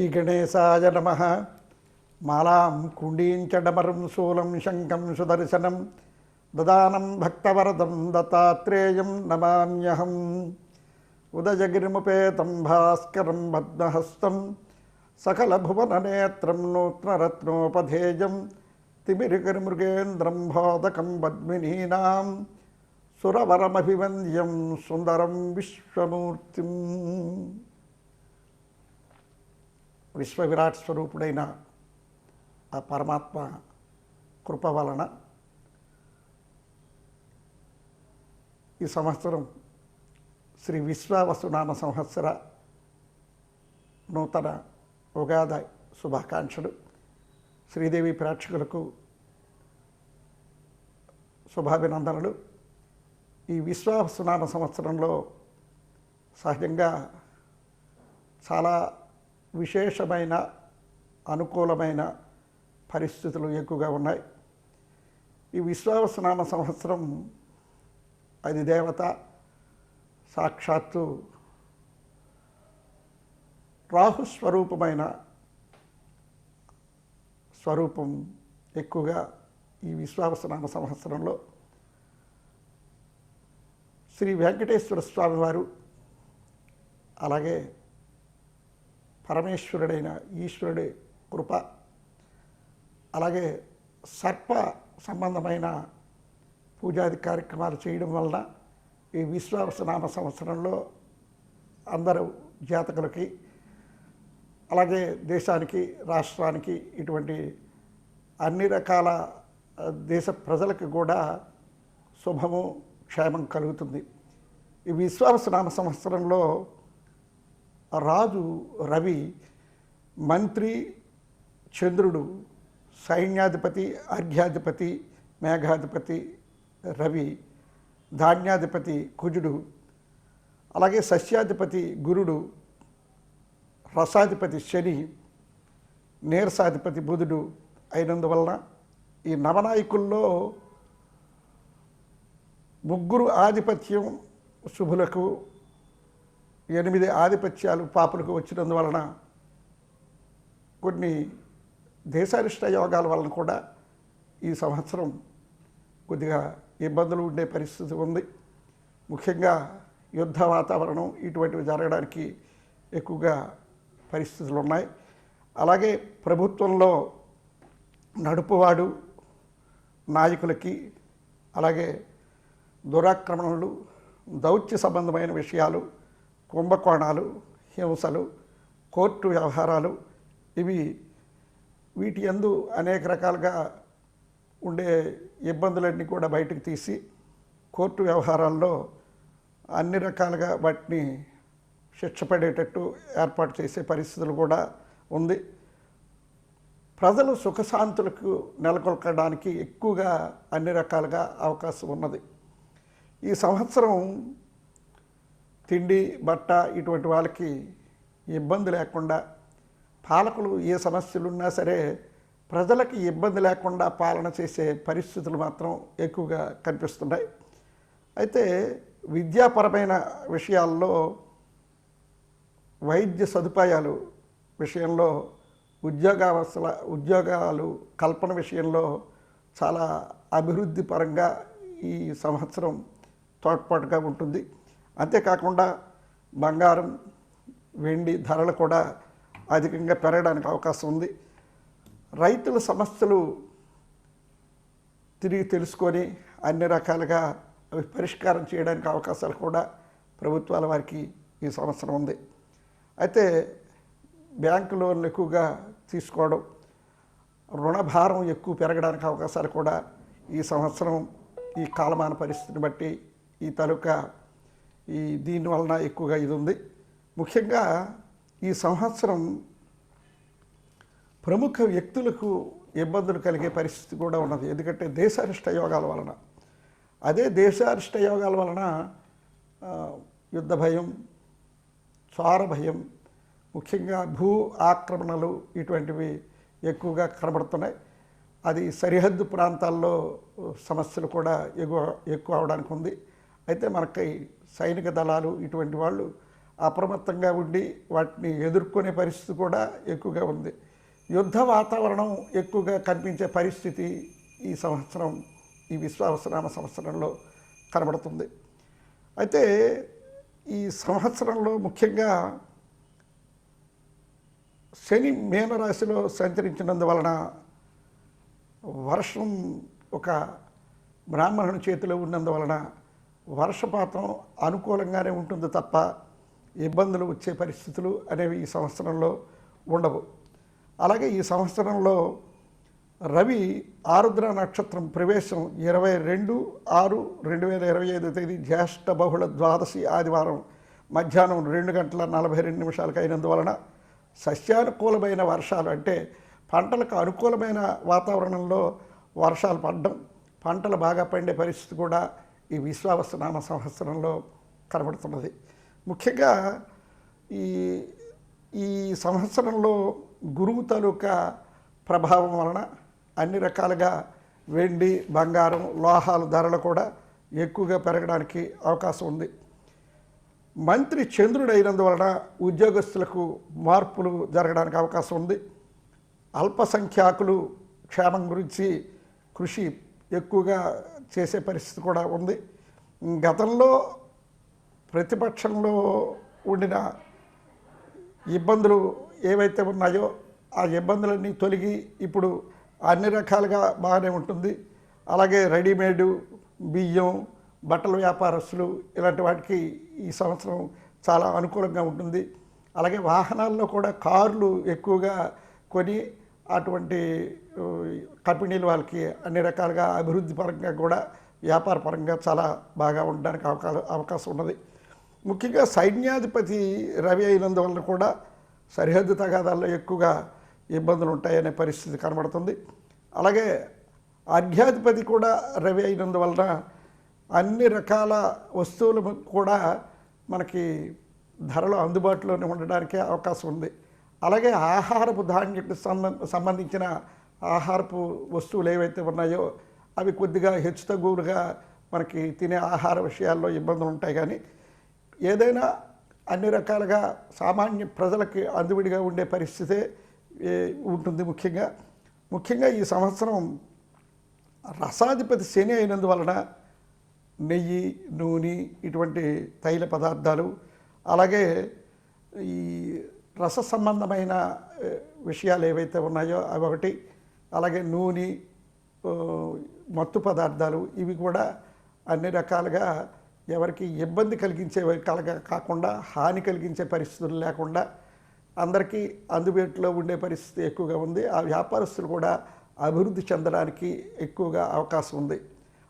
శ్రీగణేశాయ నమః. మాలాం కుండీంచడమరం శూలం శంఖం సుదర్శనం దదానం భక్తవరదం దత్తాత్రేయం నమామ్యహం. ఉదయగిరిముపేతం భాస్కరం పద్మహస్తం సకలభువననేత్రం నూత్నరత్నోపధేయం తిమిరికరిమృగేంద్రం బోధకం పద్మినీనాం సురవరమభివంద్యం సుందరం విశ్వమూర్తిం. విశ్వవిరాట్ స్వరూపుడైన ఆ పరమాత్మ కృప వలన ఈ సంవత్సరం శ్రీ విశ్వావసునామ సంవత్సర నూతన ఉగాది శుభాకాంక్షలు. శ్రీదేవి ప్రేక్షకులకు శుభాభినందనలు. ఈ విశ్వావసునామ సంవత్సరంలో సహజంగా చాలా విశేషమైన అనుకూలమైన పరిస్థితులు ఎక్కువగా ఉన్నాయి. ఈ విశ్వావసునామ సంవత్సరం అది దేవత సాక్షాత్తు రాహుస్వరూపమైన స్వరూపం ఎక్కువగా ఈ విశ్వావసునామ సంవత్సరంలో శ్రీ వెంకటేశ్వర స్వామి వారు, అలాగే పరమేశ్వరుడైన ఈశ్వరుడి కృప, అలాగే సర్ప సంబంధమైన పూజాది కార్యక్రమాలు చేయడం వలన ఈ విశ్వావసునామ సంవత్సరంలో అందరూ జాతకులకి, అలాగే దేశానికి, రాష్ట్రానికి, ఇటువంటి అన్ని రకాల దేశ ప్రజలకు కూడా శుభము క్షేమం కలుగుతుంది. ఈ విశ్వావసునామ సంవత్సరంలో రాజు రవి, మంత్రి చంద్రుడు, సైన్యాధిపతి అర్ఘ్యాధిపతి మేఘాధిపతి రవి, ధాన్యాధిపతి కుజుడు, అలాగే సస్యాధిపతి గురుడు, రసాధిపతి శని, నీరసాధిపతి బుధుడు అయినందువలన ఈ నవనాయకుల్లో ముగ్గురు ఆధిపత్యం శుభులకు, 8 ఆధిపత్యాలు పాపులకు వచ్చినందువలన కొన్ని దేశారిష్ట యోగాల వలన కూడా ఈ సంవత్సరం కొద్దిగా ఇబ్బందులు ఉండే పరిస్థితి ఉంది. ముఖ్యంగా యుద్ధ వాతావరణం ఇటువంటివి జరగడానికి ఎక్కువగా పరిస్థితులు ఉన్నాయి. అలాగే ప్రభుత్వంలో నడుపువాడు నాయకులకి, అలాగే దురాక్రమణలు, దౌత్య సంబంధమైన విషయాలు, కుంభకోణాలు, హింసలు, కోర్టు వ్యవహారాలు, వీటి యందు అనేక రకాలుగా ఉండే ఇబ్బందులన్నీ కూడా బయటకు తీసి కోర్టు వ్యవహారాల్లో అన్ని రకాలుగా వాటిని శిక్ష పడేటట్టు ఏర్పాటు చేసే పరిస్థితులు కూడా ఉంది. ప్రజలు సుఖశాంతులకు నెలకొల్పడానికి ఎక్కువగా అన్ని రకాలుగా అవకాశం ఉన్నది. ఈ సంవత్సరం తిండి, బట్ట ఇటువంటి వాళ్ళకి ఇబ్బంది లేకుండా, పాలకులు ఏ సమస్యలు ఉన్నా సరే ప్రజలకి ఇబ్బంది లేకుండా పాలన చేసే పరిస్థితులు మాత్రం ఎక్కువగా కనిపిస్తున్నాయి. అయితే విద్యాపరమైన విషయాల్లో, వైద్య సదుపాయాలు విషయంలో, ఉద్యోగాలు కల్పన విషయంలో చాలా అభివృద్ధి పరంగా ఈ సంవత్సరం తోడ్పాటుగా ఉంటుంది. అంతేకాకుండా బంగారం, వెండి ధరలు కూడా అధికంగా పెరగడానికి అవకాశం ఉంది. రైతుల సమస్యలు తిరిగి తెలుసుకొని అన్ని రకాలుగా అవి పరిష్కారం చేయడానికి అవకాశాలు కూడా ప్రభుత్వాల వారికి ఈ సంవత్సరం ఉంది. అయితే బ్యాంకు లోన్లు ఎక్కువగా తీసుకోవడం, రుణభారం ఎక్కువ పెరగడానికి అవకాశాలు కూడా ఈ సంవత్సరం ఈ కాలమాన పరిస్థితిని బట్టి దీని వలన ఎక్కువగా ఇది ఉంది. ముఖ్యంగా ఈ సంవత్సరం ప్రముఖ వ్యక్తులకు ఇబ్బందులు కలిగే పరిస్థితి కూడా ఉన్నది. ఎందుకంటే దేశారిష్ట యోగాల వలన, అదే దేశారిష్ట యోగాల వలన యుద్ధ భయం, స్వార భయం, ముఖ్యంగా భూ ఆక్రమణలు ఇటువంటివి ఎక్కువగా కనబడుతున్నాయి. అది సరిహద్దు ప్రాంతాల్లో సమస్యలు కూడా ఎక్కువ అవడానికి ఉంది. అయితే మనకి సైనిక దళాలు ఇటువంటి వాళ్ళు అప్రమత్తంగా ఉండి వాటిని ఎదుర్కొనే పరిస్థితి కూడా ఎక్కువగా ఉంది. యుద్ధ వాతావరణం ఎక్కువగా కనిపించే పరిస్థితి ఈ సంవత్సరం, ఈ విశ్వావసనామ సంవత్సరంలో కనబడుతుంది. అయితే ఈ సంవత్సరంలో ముఖ్యంగా శని మీనరాశిలో సంచరించినందువలన వర్షం ఒక బ్రాహ్మణుని చేతిలో ఉన్నందువలన వర్షపాతం అనుకూలంగానే ఉంటుంది తప్ప ఇబ్బందులు వచ్చే పరిస్థితులు అనేవి ఈ సంవత్సరంలో ఉండవు. అలాగే ఈ సంవత్సరంలో రవి ఆరుద్ర నక్షత్రం ప్రవేశం 22/6/2025 తేదీ జ్యేష్ఠ బహుళ ద్వాదశి ఆదివారం మధ్యాహ్నం 2:42 అయినందువలన సస్యానుకూలమైన వర్షాలు, అంటే పంటలకు అనుకూలమైన వాతావరణంలో వర్షాలు పడడం, పంటలు బాగా పండే పరిస్థితి కూడా ఈ విశ్వావసనామ సంవత్సరంలో కనబడుతున్నది. ముఖ్యంగా ఈ ఈ సంవత్సరంలో గురువు తాలూకా ప్రభావం వలన అన్ని రకాలుగా వెండి, బంగారం, లోహాల ధరలు కూడా ఎక్కువగా పెరగడానికి అవకాశం ఉంది. మంత్రి చంద్రుడు అయినందువలన ఉద్యోగస్తులకు మార్పులు జరగడానికి అవకాశం ఉంది. అల్పసంఖ్యాకులు క్షేమం గురించి కృషి ఎక్కువగా చేసే పరిస్థితి కూడా ఉంది. గతంలో ప్రతిపక్షంలో ఉండిన ఇబ్బందులు ఏవైతే ఉన్నాయో ఆ ఇబ్బందులన్నీ తొలగి ఇప్పుడు అన్ని రకాలుగా బాగానే ఉంటుంది. అలాగే రెడీమేడు, బియ్యం, బట్టల వ్యాపారస్తులు ఇలాంటి వాటికి ఈ సంవత్సరం చాలా అనుకూలంగా ఉంటుంది. అలాగే వాహనాల్లో కూడా కార్లు ఎక్కువగా కొని అటువంటి కంపెనీలు వాళ్ళకి అన్ని రకాలుగా అభివృద్ధి పరంగా కూడా వ్యాపార పరంగా చాలా బాగా ఉండడానికి అవకాశం ఉన్నది. ముఖ్యంగా సైన్యాధిపతి రవి అయినందువలన కూడా సరిహద్దు తగాదాల్లో ఎక్కువగా ఇబ్బందులు ఉంటాయనే పరిస్థితి కనబడుతుంది. అలాగే అర్ఘ్యాధిపతి కూడా రవి అయినందువలన అన్ని రకాల వస్తువులు కూడా మనకి ధరలు అందుబాటులోనే ఉండడానికి అవకాశం ఉంది. అలాగే ఆహారపు ధాన్యానికి సంబంధించిన ఆహారపు వస్తువులు ఏవైతే ఉన్నాయో అవి కొద్దిగా హెచ్చుతగ్గులుగా మనకి తినే ఆహార విషయాల్లో ఇబ్బందులు ఉంటాయి. కానీ ఏదైనా అన్ని రకాలుగా సామాన్య ప్రజలకి అందువిడిగా ఉండే పరిస్థితే ఉంటుంది. ముఖ్యంగా ఈ సంవత్సరం రసాధిపతి శని అయినందువలన నెయ్యి, నూనె ఇటువంటి తైల పదార్థాలు, అలాగే ఈ రస సంబంధమైన విషయాలు ఏవైతే ఉన్నాయో అవి ఒకటి, అలాగే నూనె, మత్తు పదార్థాలు ఇవి కూడా అన్ని రకాలుగా ఎవరికి ఇబ్బంది కలిగించే కాకుండా హాని కలిగించే పరిస్థితులు లేకుండా అందరికీ అందుబాటులో ఉండే పరిస్థితి ఎక్కువగా ఉంది. ఆ వ్యాపారస్తులు కూడా అభివృద్ధి చెందడానికి ఎక్కువగా అవకాశం ఉంది.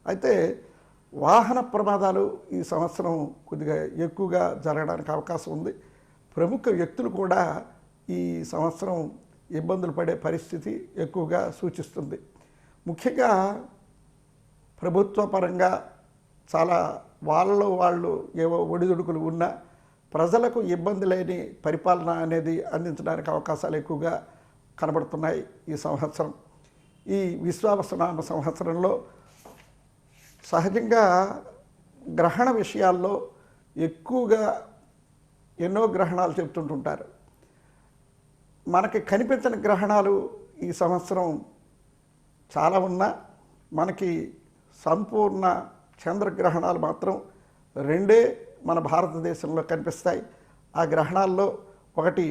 అయితే వాహన ప్రమాదాలు ఈ సంవత్సరం కొద్దిగా ఎక్కువగా జరగడానికి అవకాశం ఉంది. ప్రముఖ వ్యక్తులు కూడా ఈ సంవత్సరం ఇబ్బందులు పడే పరిస్థితి ఎక్కువగా సూచిస్తుంది. ముఖ్యంగా ప్రభుత్వ పరంగా చాలా వాళ్ళు ఏవో ఒడిదుడుకులు ఉన్నా ప్రజలకు ఇబ్బంది లేని పరిపాలన అనేది అందించడానికి అవకాశాలు ఎక్కువగా కనబడుతున్నాయి ఈ సంవత్సరం. ఈ విశ్వావసనామ సంవత్సరంలో సహజంగా గ్రహణ విషయాల్లో ఎక్కువగా ఎన్నో గ్రహణాలు చెప్తుంటుంటారు. మనకి కనిపించని గ్రహణాలు ఈ సంవత్సరం చాలా ఉన్నా మనకి సంపూర్ణ చంద్రగ్రహణాలు మాత్రం 2 మన భారతదేశంలో కనిపిస్తాయి. ఆ గ్రహణాల్లో ఒకటి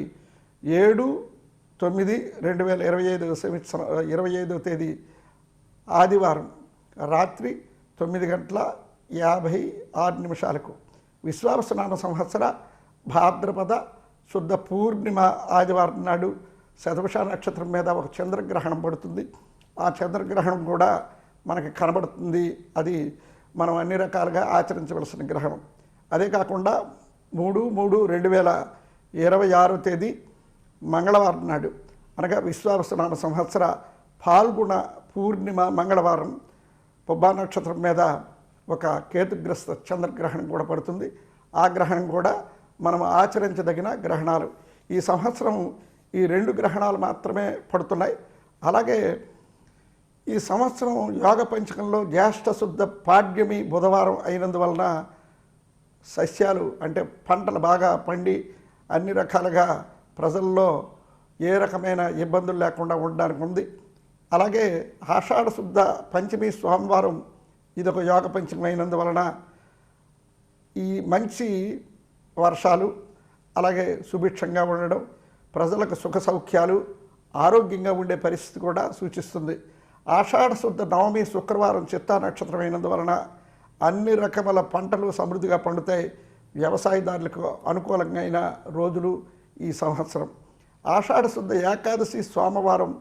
7/9/2025 తేదీ ఆదివారం రాత్రి 9:56 విశ్వావసనామ సంవత్సర భాద్రపద శుద్ధ పూర్ణిమ ఆదివారం నాడు శతభిష నక్షత్రం మీద ఒక చంద్రగ్రహణం పడుతుంది. ఆ చంద్రగ్రహణం కూడా మనకి కనబడుతుంది. అది మనం అన్ని రకాలుగా ఆచరించవలసిన గ్రహణం. అదే కాకుండా 3/3/2026 తేదీ మంగళవారం నాడు అనగా విశ్వావసనామ సంవత్సర పాల్గొన పూర్ణిమ మంగళవారం పుబ్బా నక్షత్రం మీద ఒక కేతుగ్రస్త చంద్రగ్రహణం కూడా పడుతుంది. ఆ గ్రహణం కూడా మనం ఆచరించదగిన గ్రహణాలు. ఈ సంవత్సరం ఈ 2 గ్రహణాలు మాత్రమే పడుతున్నాయి. అలాగే ఈ సంవత్సరం యోగ పంచకంలో జ్యేష్ఠ శుద్ధ పాడ్యమి బుధవారం అయినందువలన సస్యాలు అంటే పంటలు బాగా పండి అన్ని రకాలుగా ప్రజల్లో ఏ రకమైన ఇబ్బందులు లేకుండా ఉండడానికి ఉంది. అలాగే ఆషాఢ శుద్ధ పంచమి సోమవారం ఇదొక యోగ పంచమి అయినందువలన ఈ మంచి వర్షాలు అలాగే సుభిక్షంగా ఉండడం, ప్రజలకు సుఖ సౌఖ్యాలు, ఆరోగ్యంగా ఉండే పరిస్థితి కూడా సూచిస్తుంది. ఆషాఢ శుద్ధ నవమి శుక్రవారం చిత్తా నక్షత్రం అయినందువలన అన్ని రకముల పంటలు సమృద్ధిగా పండుతాయి. వ్యవసాయదారులకు అనుకూలంగా రోజులు ఈ సంవత్సరం. ఆషాఢ శుద్ధ ఏకాదశి సోమవారం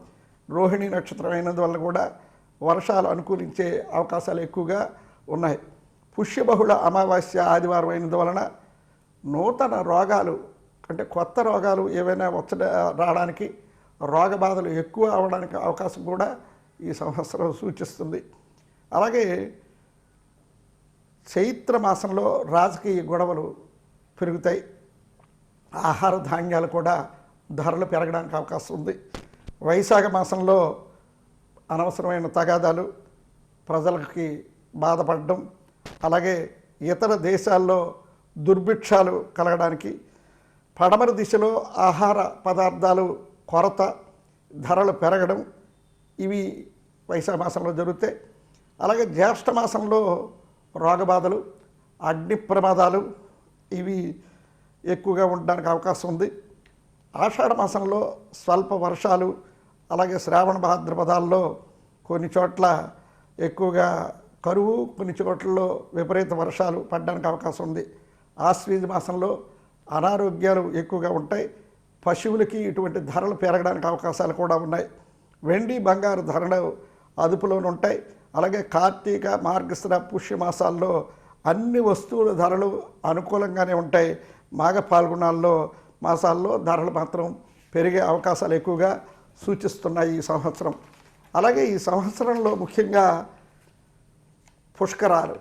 రోహిణి నక్షత్రం అయినందువల్ల కూడా వర్షాలు అనుకూలించే అవకాశాలు ఎక్కువగా ఉన్నాయి. పుష్యబహుళ అమావాస్య ఆదివారం అయినందువలన నూతన రోగాలు అంటే కొత్త రోగాలు ఏవైనా రావడానికి, రోగ బాధలు ఎక్కువ అవడానికి అవకాశం కూడా ఈ సంవత్సరం సూచిస్తుంది. అలాగే చైత్ర మాసంలో రాజకీయ గొడవలు పెరుగుతాయి. ఆహార ధాన్యాలు కూడా ధరలు పెరగడానికి అవకాశం ఉంది. వైశాఖ మాసంలో అనవసరమైన తగాదాలు, ప్రజలకి బాధపడడం, అలాగే ఇతర దేశాల్లో దుర్భిక్షాలు కలగడానికి, పడమర దిశలో ఆహార పదార్థాలు కొరత, ధరలు పెరగడం ఇవి వైశాఖ మాసంలో జరుగుతాయి. అలాగే జ్యేష్ఠ మాసంలో రోగబాధలు, అగ్ని ప్రమాదాలు ఇవి ఎక్కువగా ఉండడానికి అవకాశం ఉంది. ఆషాఢ మాసంలో స్వల్ప వర్షాలు, అలాగే శ్రావణ భాద్రపదాల్లో కొన్ని చోట్ల ఎక్కువగా కరువు, కొన్ని చోట్లలో విపరీత వర్షాలు పడడానికి అవకాశం ఉంది. ఆశ్వీజ మాసంలో అనారోగ్యాలు ఎక్కువగా ఉంటాయి. పశువులకి ఇటువంటి ధరలు పెరగడానికి అవకాశాలు కూడా ఉన్నాయి. వెండి బంగారు ధరలు అదుపులోనే ఉంటాయి. అలాగే కార్తీక మార్గశిర పుష్య మాసాల్లో అన్ని వస్తువుల ధరలు అనుకూలంగానే ఉంటాయి. మాఘ పాల్గొనాల్లో మాసాల్లో ధరలు మాత్రం పెరిగే అవకాశాలు ఎక్కువగా సూచిస్తున్నాయి ఈ సంవత్సరం. అలాగే ఈ సంవత్సరంలో ముఖ్యంగా పుష్కరాలు.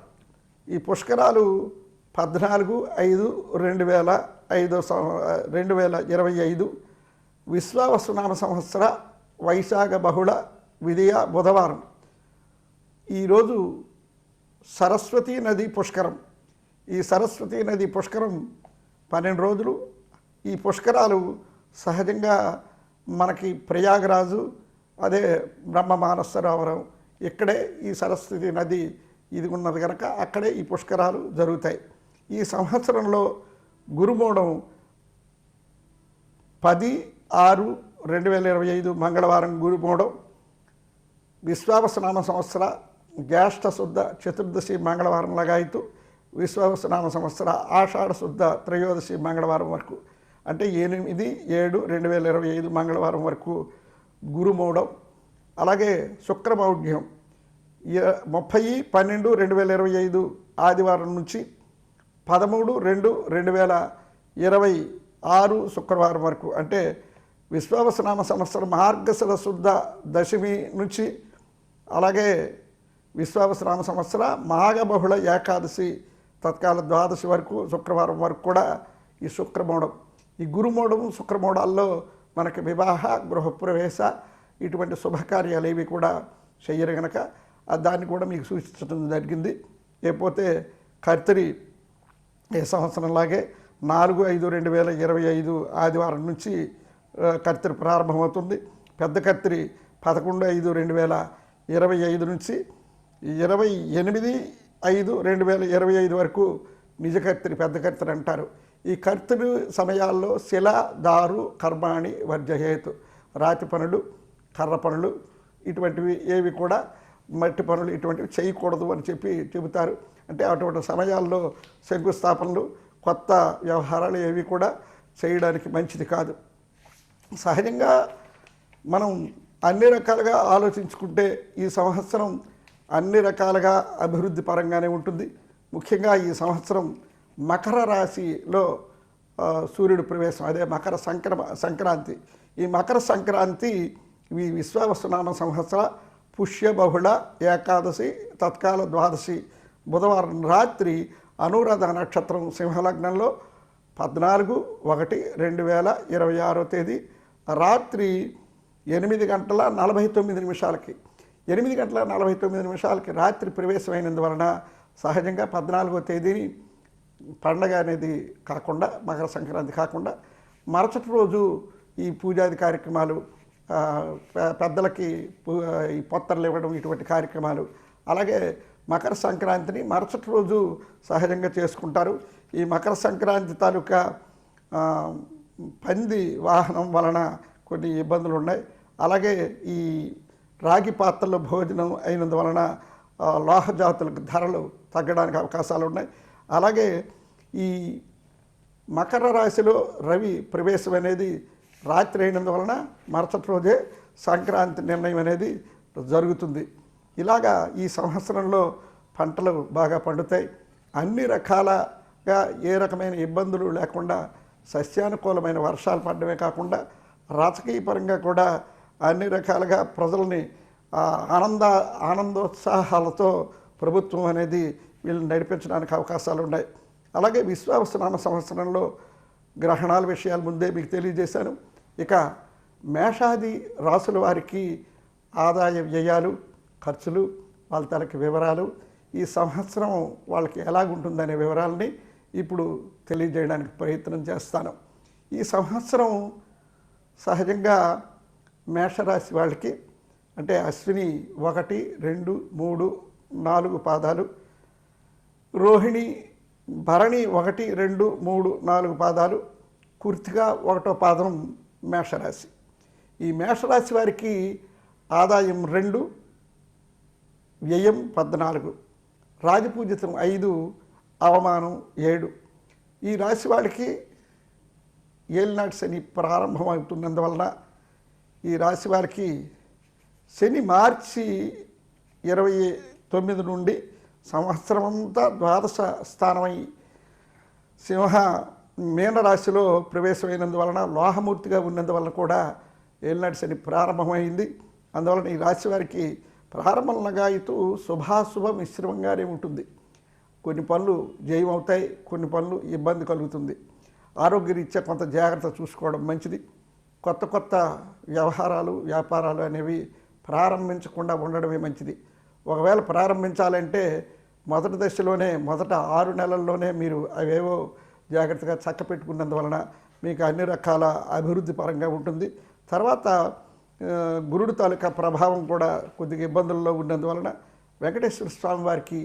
ఈ పుష్కరాలు 14/5/2025 విశ్వావసునామ సంవత్సర వైశాఖ బహుళ విధియ బుధవారం. ఈరోజు సరస్వతీ నది పుష్కరం. ఈ సరస్వతీ నది పుష్కరం 12 రోజులు. ఈ పుష్కరాలు సహజంగా మనకి ప్రయాగరాజు, అదే బ్రహ్మ మానస సరోవరం ఇక్కడే ఈ సరస్వతీ నది ఇది ఉన్నది కనుక అక్కడే ఈ పుష్కరాలు జరుగుతాయి. ఈ సంవత్సరంలో గురుమూఢం 10/6/2025 మంగళవారం గురుమూఢం. విశ్వావసునామ సంవత్సర జ్యేష్ఠ శుద్ధ చతుర్దశి మంగళవారం లగాయితూ విశ్వావసునామ సంవత్సర ఆషాఢ శుద్ధ త్రయోదశి మంగళవారం వరకు అంటే 8/7/2025 మంగళవారం వరకు గురుమూఢం. అలాగే శుక్రమౌఢ్యం 30/12/2025 ఆదివారం నుంచి 13/2/2026 శుక్రవారం వరకు అంటే విశ్వావసునామ సంవత్సరం మార్గశిర శుద్ధ దశమి నుంచి, అలాగే విశ్వావసునామ సంవత్సర మాఘబహుళ ఏకాదశి తత్కాల ద్వాదశి వరకు శుక్రవారం వరకు కూడా ఈ శుక్రమూఢం. ఈ గురుమూఢం శుక్రమూఢాల్లో మనకి వివాహ, గృహప్రవేశ ఇటువంటి శుభకార్యాలు ఏవి కూడా చెయ్యరు కనుక దాన్ని కూడా మీకు సూచించడం జరిగింది. లేకపోతే కర్తరి ఏ సంవత్సరంలాగే 4/5/2025 ఆదివారం నుంచి కర్తరి ప్రారంభమవుతుంది. పెద్ద కర్తరి 11/5/2025 నుంచి 28/5/2025 వరకు నిజ కర్తరి, పెద్ద కర్తరి అంటారు. ఈ కర్తరి సమయాల్లో శిల, దారు, కర్మాణి వర్జహేతు, రాతి పనులు, కర్ర పనులు ఇటువంటివి ఏవి కూడా, మట్టి పనులు ఇటువంటివి చేయకూడదు అని చెబుతారు. అంటే అటువంటి సమయాల్లో శంకుస్థాపనలు, కొత్త వ్యవహారాలు ఏవి కూడా చేయడానికి మంచిది కాదు. సహజంగా మనం అన్ని రకాలుగా ఆలోచించుకుంటే ఈ సంవత్సరం అన్ని రకాలుగా అభివృద్ధి పరంగానే ఉంటుంది. ముఖ్యంగా ఈ సంవత్సరం మకర రాశిలో సూర్యుడు ప్రవేశం, అదే మకర సంక్రాంతి. ఈ మకర సంక్రాంతి ఈ విశ్వావసునామ సంవత్సర పుష్యబహుళ ఏకాదశి తత్కాల ద్వాదశి బుధవారం రాత్రి అనురాధ నక్షత్రం సింహలగ్నంలో 14/1/2026 రాత్రి 8:49 8:49 రాత్రి ప్రవేశమైనందువలన సహజంగా 14వ తేదీని పండగ అనేది కాకుండా, మకర సంక్రాంతి కాకుండా మరుసటి రోజు ఈ పూజాది కార్యక్రమాలు, పెద్దలకి ఈ పొత్తర్లు ఇవ్వడం, ఇటువంటి కార్యక్రమాలు. అలాగే మకర సంక్రాంతిని మరుసటి రోజు సహజంగా చేసుకుంటారు. ఈ మకర సంక్రాంతి తాలూకా పంది వాహనం వలన కొన్ని ఇబ్బందులు ఉన్నాయి. అలాగే ఈ రాగి పాత్రలో భోజనం అయినందువలన లోహజాతులకు ధరలు తగ్గడానికి అవకాశాలు ఉన్నాయి. అలాగే ఈ మకర రాశిలో రవి ప్రవేశం అనేది రాత్రి అయినందువలన మరుసటి రోజే సంక్రాంతి నిర్ణయం అనేది జరుగుతుంది. ఇలాగా ఈ సంవత్సరంలో పంటలు బాగా పండుతాయి. అన్ని రకాలుగా ఏ రకమైన ఇబ్బందులు లేకుండా సస్యానుకూలమైన వర్షాలు పడడమే కాకుండా రాజకీయపరంగా కూడా అన్ని రకాలుగా ప్రజల్ని ఆనందోత్సాహాలతో ప్రభుత్వం అనేది వీళ్ళని నడిపించడానికి అవకాశాలు ఉన్నాయి. అలాగే విశ్వావసనామ సంవత్సరంలో గ్రహణాల విషయాలు ముందే మీకు తెలియజేశాను. ఇక మేషాది రాసుల వారికి ఆదాయ వ్యయాలు, ఖర్చులు, వాళ్ళ తలకి వివరాలు, ఈ సంవత్సరం వాళ్ళకి ఎలాగుంటుందనే వివరాలని ఇప్పుడు తెలియజేయడానికి ప్రయత్నం చేస్తాను. ఈ సంవత్సరం సహజంగా మేషరాశి వాళ్ళకి అంటే అశ్విని 1, 2, 3, 4 పాదాలు, రోహిణి, భరణి 1, 2, 3, 4 పాదాలు, కృత్తిక 1వ పాదం మేషరాశి. ఈ మేషరాశి వారికి ఆదాయం 2, వ్యయం 14, రాజపూజితం 5, అవమానం 7. ఈ రాశి వాళ్ళకి ఏలినాటి శని ప్రారంభమవుతున్నందువలన ఈ రాశి వారికి శని మార్చి 29 నుండి సంవత్సరం అంతా ద్వాదశ స్థానమై మీనరాశిలో ప్రవేశమైనందువలన లోహమూర్తిగా ఉన్నందువలన కూడా ఏలినాటి శని ప్రారంభమైంది. అందువలన ఈ రాశి వారికి ప్రారంభంగా ఇటు శుభాశుభ మిశ్రమంగానే ఉంటుంది. కొన్ని పనులు జయమవుతాయి, కొన్ని పనులు ఇబ్బంది కలుగుతుంది. ఆరోగ్యరీత్యా కొంత జాగ్రత్త చూసుకోవడం మంచిది. కొత్త కొత్త వ్యవహారాలు, వ్యాపారాలు అనేవి ప్రారంభించకుండా ఉండడమే మంచిది. ఒకవేళ ప్రారంభించాలంటే మొదటి దశలోనే, మొదట 6 నెలల్లోనే మీరు అవేవో జాగ్రత్తగా చక్కపెట్టుకున్నందువలన మీకు అన్ని రకాల అభివృద్ధి పరంగా ఉంటుంది. తర్వాత గురుడు తాలూకా ప్రభావం కూడా కొద్దిగా ఇబ్బందుల్లో ఉన్నందువలన వెంకటేశ్వర స్వామి వారికి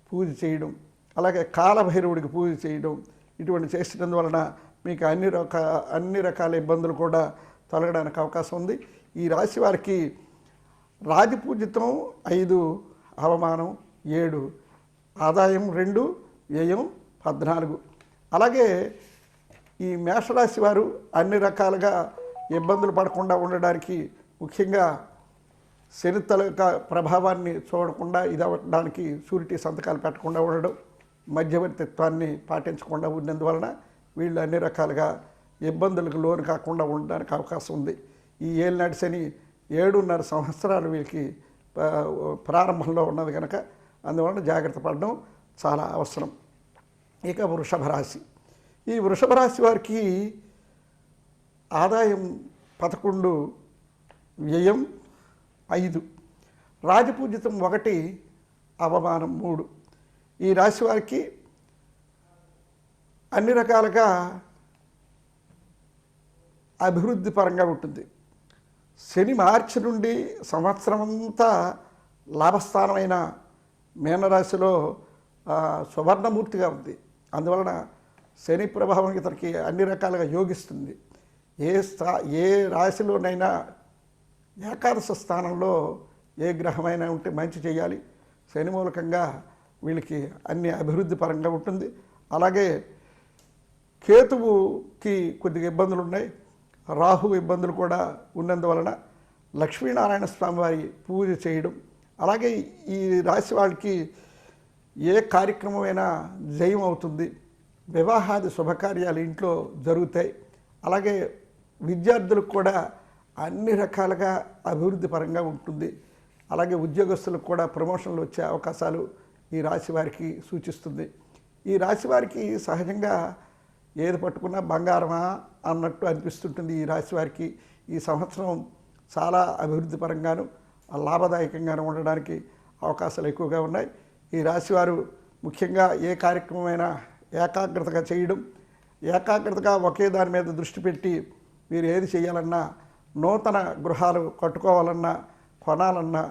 పూజ చేయడం, అలాగే కాలభైరవుడికి పూజ చేయడం, ఇటువంటి చేసినందువలన మీకు అన్ని రకాల ఇబ్బందులు కూడా తొలగడానికి అవకాశం ఉంది. ఈ రాశి వారికి రాజపూజితం 5, అవమానం 7, ఆదాయం 2, వ్యయం 14. అలాగే ఈ మేషరాశి వారు అన్ని రకాలుగా ఇబ్బందులు పడకుండా ఉండడానికి ముఖ్యంగా శని తాలూకా ప్రభావాన్ని చూడకుండా ఇది అవ్వడానికి షూరిటీ సంతకాలు పెట్టకుండా ఉండడం, మధ్యవర్తిత్వాన్ని పాటించకుండా ఉన్నందువలన వీళ్ళు అన్ని రకాలుగా ఇబ్బందులకు లోను కాకుండా ఉండడానికి అవకాశం ఉంది. ఈ ఏలినాటి శని 7.5 సంవత్సరాలు వీళ్ళకి ప్రారంభంలో ఉన్నది కనుక అందువలన జాగ్రత్త పడడం చాలా అవసరం. ఇక వృషభ రాశి. ఈ వృషభ రాశి వారికి ఆదాయం 11, వ్యయం 5, రాజపూజితం 1, అవమానం 3. ఈ రాశి వారికి అన్ని రకాలుగా అభివృద్ధి పరంగా ఉంటుంది. శని మార్చి నుండి సంవత్సరం అంతా లాభస్థానమైన మీనరాశిలో సువర్ణమూర్తిగా ఉంది. అందువలన శని ప్రభావం ఇతనికి అన్ని రకాలుగా యోగిస్తుంది. ఏ రాశిలోనైనా ఏకాదశ స్థానంలో ఏ గ్రహమైనా ఉంటే మంచి చేయాలి. శని మూలకంగా వీళ్ళకి అన్ని అభివృద్ధి పరంగా ఉంటుంది. అలాగే కేతువుకి కొద్దిగా ఇబ్బందులు ఉన్నాయి, రాహు ఇబ్బందులు కూడా ఉన్నందువలన లక్ష్మీనారాయణ స్వామి వారి పూజ చేయడం, అలాగే ఈ రాశి వాళ్ళకి ఏ కార్యక్రమమైనా జయం అవుతుంది. వివాహాది శుభకార్యాలు ఇంట్లో జరుగుతాయి. అలాగే విద్యార్థులకు కూడా అన్ని రకాలుగా అభివృద్ధి పరంగా ఉంటుంది. అలాగే ఉద్యోగస్తులకు కూడా ప్రమోషన్లు వచ్చే అవకాశాలు ఈ రాశి వారికి సూచిస్తుంది. ఈ రాశి వారికి సహజంగా ఏది పట్టుకున్నా బంగారమా అన్నట్టు అనిపిస్తుంటుంది. ఈ రాశి వారికి ఈ సంవత్సరం చాలా అభివృద్ధి పరంగాను లాభదాయకంగాను ఉండడానికి అవకాశాలు ఎక్కువగా ఉన్నాయి. ఈ రాశివారు ముఖ్యంగా ఏ కార్యక్రమమైనా ఏకాగ్రతగా చేయడం, ఏకాగ్రతగా ఒకే దాని మీద దృష్టి పెట్టి వీరు ఏది చేయాలన్నా, నూతన గృహాలు కట్టుకోవాలన్నా, కొనాలన్నా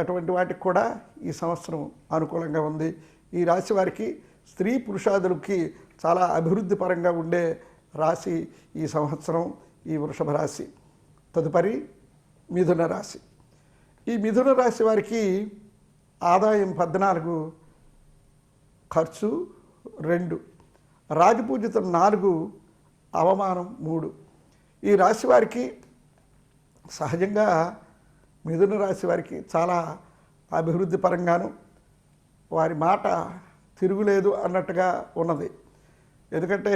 అటువంటి వాటికి కూడా ఈ సంవత్సరం అనుకూలంగా ఉంది. ఈ రాశి వారికి స్త్రీ పురుషాదులకి చాలా అభివృద్ధి పరంగా ఉండే రాశి ఈ సంవత్సరం ఈ వృషభ రాశి. తదుపరి మిథున రాశి. ఈ మిథున రాశి వారికి ఆదాయం 14, ఖర్చు 2, రాజపూజితం 4, అవమానం 3. ఈ రాశి వారికి సహజంగా మిథున రాశి వారికి చాలా అభివృద్ధి పరంగాను వారి మాట తిరుగులేదు అన్నట్టుగా ఉన్నది. ఎందుకంటే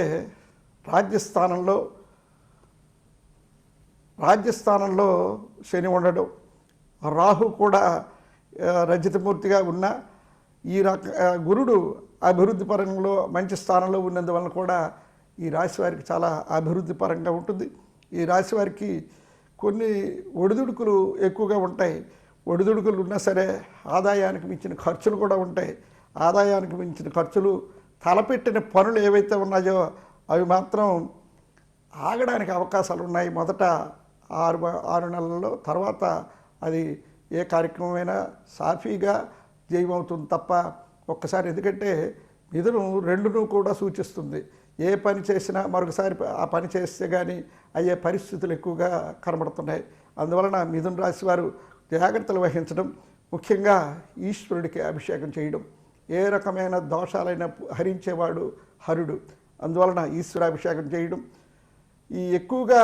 రాజ్యస్థానంలో శని ఉండడం, రాహు కూడా రజతమూర్తిగా ఉన్న ఈ గురుడు అభివృద్ధి పరంలో మంచి స్థానంలో ఉన్నందువలన కూడా ఈ రాశి వారికి చాలా అభివృద్ధి పరంగా ఉంటుంది. ఈ రాశి వారికి కొన్ని ఒడిదుడుకులు ఎక్కువగా ఉంటాయి. ఒడిదుడుకులు ఉన్నా సరే ఆదాయానికి మించిన ఖర్చులు కూడా ఉంటాయి. ఆదాయానికి మించిన ఖర్చులు, తలపెట్టిన పనులు ఏవైతే ఉన్నాయో అవి మాత్రం ఆగడానికి అవకాశాలు ఉన్నాయి. మొదట 6 నెలల్లో, తర్వాత అది ఏ కార్యక్రమమైనా సాఫీగా జయమవుతుంది తప్ప ఒక్కసారి. ఎందుకంటే మిథునం 2ను కూడా సూచిస్తుంది. ఏ పని చేసినా మరొకసారి ఆ పని చేస్తే కానీ అయ్యే పరిస్థితులు ఎక్కువగా కనబడుతున్నాయి. అందువలన మిథున రాశి వారు జాగ్రత్తలు వహించడం, ముఖ్యంగా ఈశ్వరుడికి అభిషేకం చేయడం. ఏ రకమైన దోషాలైనా హరించేవాడు హరుడు, అందువలన ఈశ్వరాభిషేకం చేయడం. ఈ ఎక్కువగా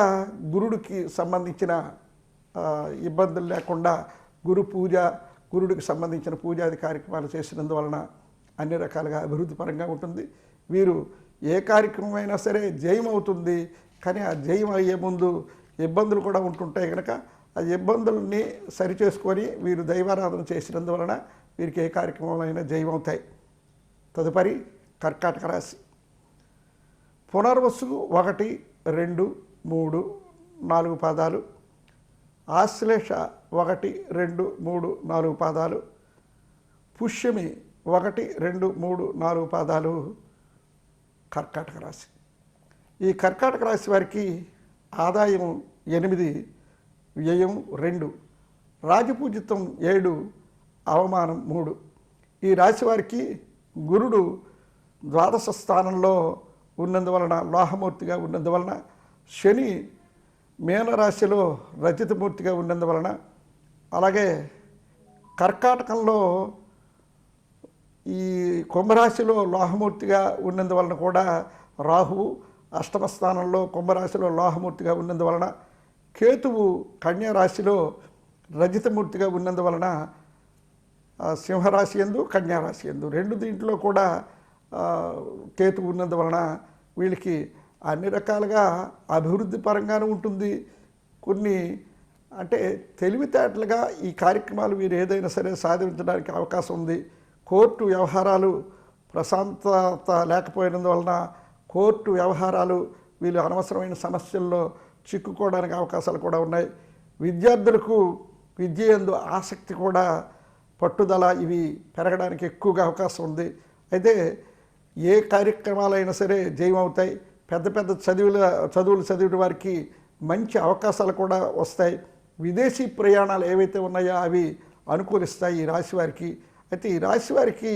గురుడికి సంబంధించిన ఇబ్బందులు లేకుండా గురు పూజ, గురుడికి సంబంధించిన పూజాది కార్యక్రమాలు చేసినందువలన అన్ని రకాలుగా అభివృద్ధి పరంగా ఉంటుంది. వీరు ఏ కార్యక్రమం అయినా సరే జయం అవుతుంది. కానీ ఆ జయం అయ్యే ముందు ఇబ్బందులు కూడా ఉంటుంటాయి కనుక ఆ ఇబ్బందుల్ని సరిచేసుకొని వీరు దైవారాధన చేసినందువలన వీరికి ఏ కార్యక్రమంలో అయినా జయం అవుతాయి. తదుపరి కర్కాటక రాశి. పునర్వసు 1, 2, 3, 4 పాదాలు, ఆశ్లేష 1, 2, 3, 4 పాదాలు, పుష్యమి 1, 2, 3, 4 పాదాలు కర్కాటక రాశి. ఈ కర్కాటక రాశి వారికి ఆదాయం 8, వ్యయం 2, రాజపూజితం 7, అవమానం 3. ఈ రాశి వారికి గురుడు ద్వాదశ స్థానంలో ఉన్నందువలన, లోహమూర్తిగా ఉన్నందువలన, శని మీనరాశిలో రజితమూర్తిగా ఉన్నందువలన, అలాగే కర్కాటకంలో ఈ కుంభరాశిలో లోహమూర్తిగా ఉన్నందువలన కూడా రాహువు అష్టమ స్థానంలో కుంభరాశిలో లోహమూర్తిగా ఉన్నందువలన, కేతువు కన్యారాశిలో రజితమూర్తిగా ఉన్నందువలన సింహరాశి యందు, కన్యారాశి యందు 2 దీంట్లో కూడా కేతువు ఉన్నందువలన వీళ్ళకి అన్ని రకాలుగా అభివృద్ధి పరంగానే ఉంటుంది. కొన్ని అంటే తెలివితేటలుగా ఈ కార్యక్రమాలు వీరు ఏదైనా సరే సాధించడానికి అవకాశం ఉంది. కోర్టు వ్యవహారాలు ప్రశాంతత లేకపోయినందువలన కోర్టు వ్యవహారాలు వీళ్ళు అనవసరమైన సమస్యల్లో చిక్కుకోవడానికి అవకాశాలు కూడా ఉన్నాయి. విద్యార్థులకు విద్య యందు ఆసక్తి కూడా, పట్టుదల ఇవి పెరగడానికి ఎక్కువగా అవకాశం ఉంది. అయితే ఏ కార్యక్రమాలైనా సరే జయం అవుతాయి. పెద్ద పెద్ద చదువులు చదివిన వారికి మంచి అవకాశాలు కూడా వస్తాయి. విదేశీ ప్రయాణాలు ఏవైతే ఉన్నాయో అవి అనుకూలిస్తాయి ఈ రాశి వారికి. అయితే ఈ రాశి వారికి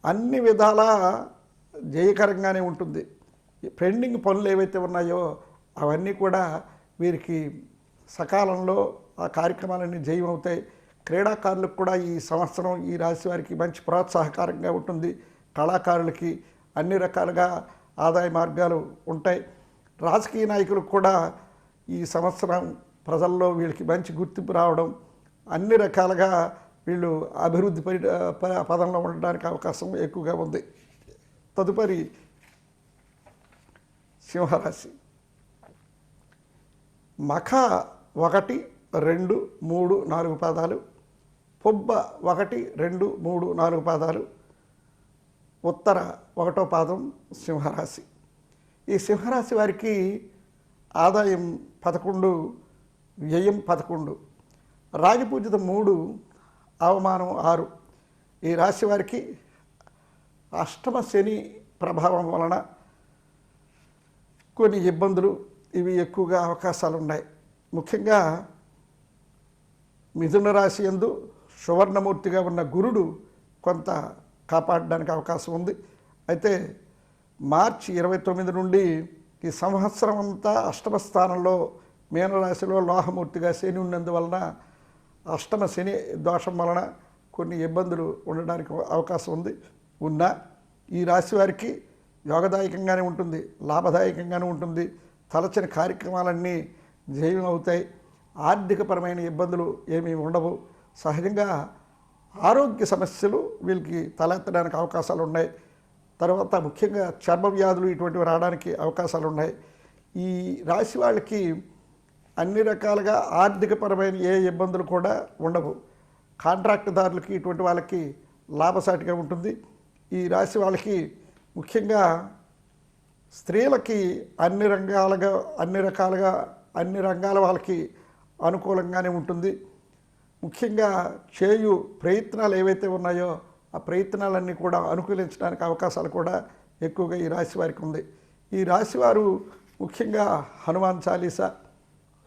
అన్ని విధాలా జయకరంగానే ఉంటుంది. పెండింగ్ పనులు ఏవైతే ఉన్నాయో అవన్నీ కూడా వీరికి సకాలంలో ఆ కార్యక్రమాలన్నీ జయం అవుతాయి. క్రీడాకారులకు కూడా ఈ సంవత్సరం ఈ రాశి వారికి మంచి ప్రోత్సాహకరంగా ఉంటుంది. కళాకారులకి అన్ని రకాలుగా ఆదాయ మార్గాలు ఉంటాయి. రాజకీయ నాయకులకు కూడా ఈ సంవత్సరం ప్రజల్లో వీళ్ళకి మంచి గుర్తింపు రావడం, అన్ని రకాలుగా వీళ్ళు అభివృద్ధి పదంలో ఉండడానికి అవకాశం ఎక్కువగా ఉంది. తదుపరి సింహరాశి. మఖ 1, 2, 3, 4 పాదాలు, పొబ్బ 1, 2, 3, 4 పాదాలు, ఉత్తర 1వ పాదం సింహరాశి. ఈ సింహరాశి వారికి ఆదాయం 11, వ్యయం 11, రాజపూజితం 3, అవమానం 6. ఈ రాశి వారికి అష్టమ శని ప్రభావం వలన కొన్ని ఇబ్బందులు ఇవి ఎక్కువగా అవకాశాలు ఉన్నాయి. ముఖ్యంగా మిథున రాశి యందు సువర్ణమూర్తిగా ఉన్న గురుడు కొంత కాపాడడానికి అవకాశం ఉంది. అయితే మార్చి 29 నుండి ఈ సంవత్సరం అంతా అష్టమ స్థానంలో మీనరాశిలో లోహమూర్తిగా శని ఉన్నందువలన అష్టమ శని దోషం వలన కొన్ని ఇబ్బందులు ఉండడానికి అవకాశం ఉంది. ఉన్నా ఈ రాశి వారికి యోగదాయకంగానే ఉంటుంది, లాభదాయకంగానే ఉంటుంది. తలచని కార్యక్రమాలన్నీ జయం అవుతాయి. ఆర్థికపరమైన ఇబ్బందులు ఏమీ ఉండవు. సహజంగా ఆరోగ్య సమస్యలు వీళ్ళకి తలెత్తడానికి అవకాశాలు ఉన్నాయి. తర్వాత ముఖ్యంగా చర్మ వ్యాధులు ఇటువంటివి రావడానికి అవకాశాలు ఉన్నాయి. ఈ రాశి వాళ్ళకి అన్ని రకాలుగా ఆర్థికపరమైన ఏ ఇబ్బందులు కూడా ఉండవు. కాంట్రాక్టుదారులకి ఇటువంటి వాళ్ళకి లాభసాటిగా ఉంటుంది. ఈ రాశి వాళ్ళకి ముఖ్యంగా స్త్రీలకి అన్ని రంగాల వాళ్ళకి అనుకూలంగానే ఉంటుంది. ముఖ్యంగా చేయు ప్రయత్నాలు ఏవైతే ఉన్నాయో ఆ ప్రయత్నాలన్నీ కూడా అనుకూలించడానికి అవకాశాలు కూడా ఎక్కువగా ఈ రాశి వారికి ఉంది. ఈ రాశివారు ముఖ్యంగా హనుమాన్ చాలీసా,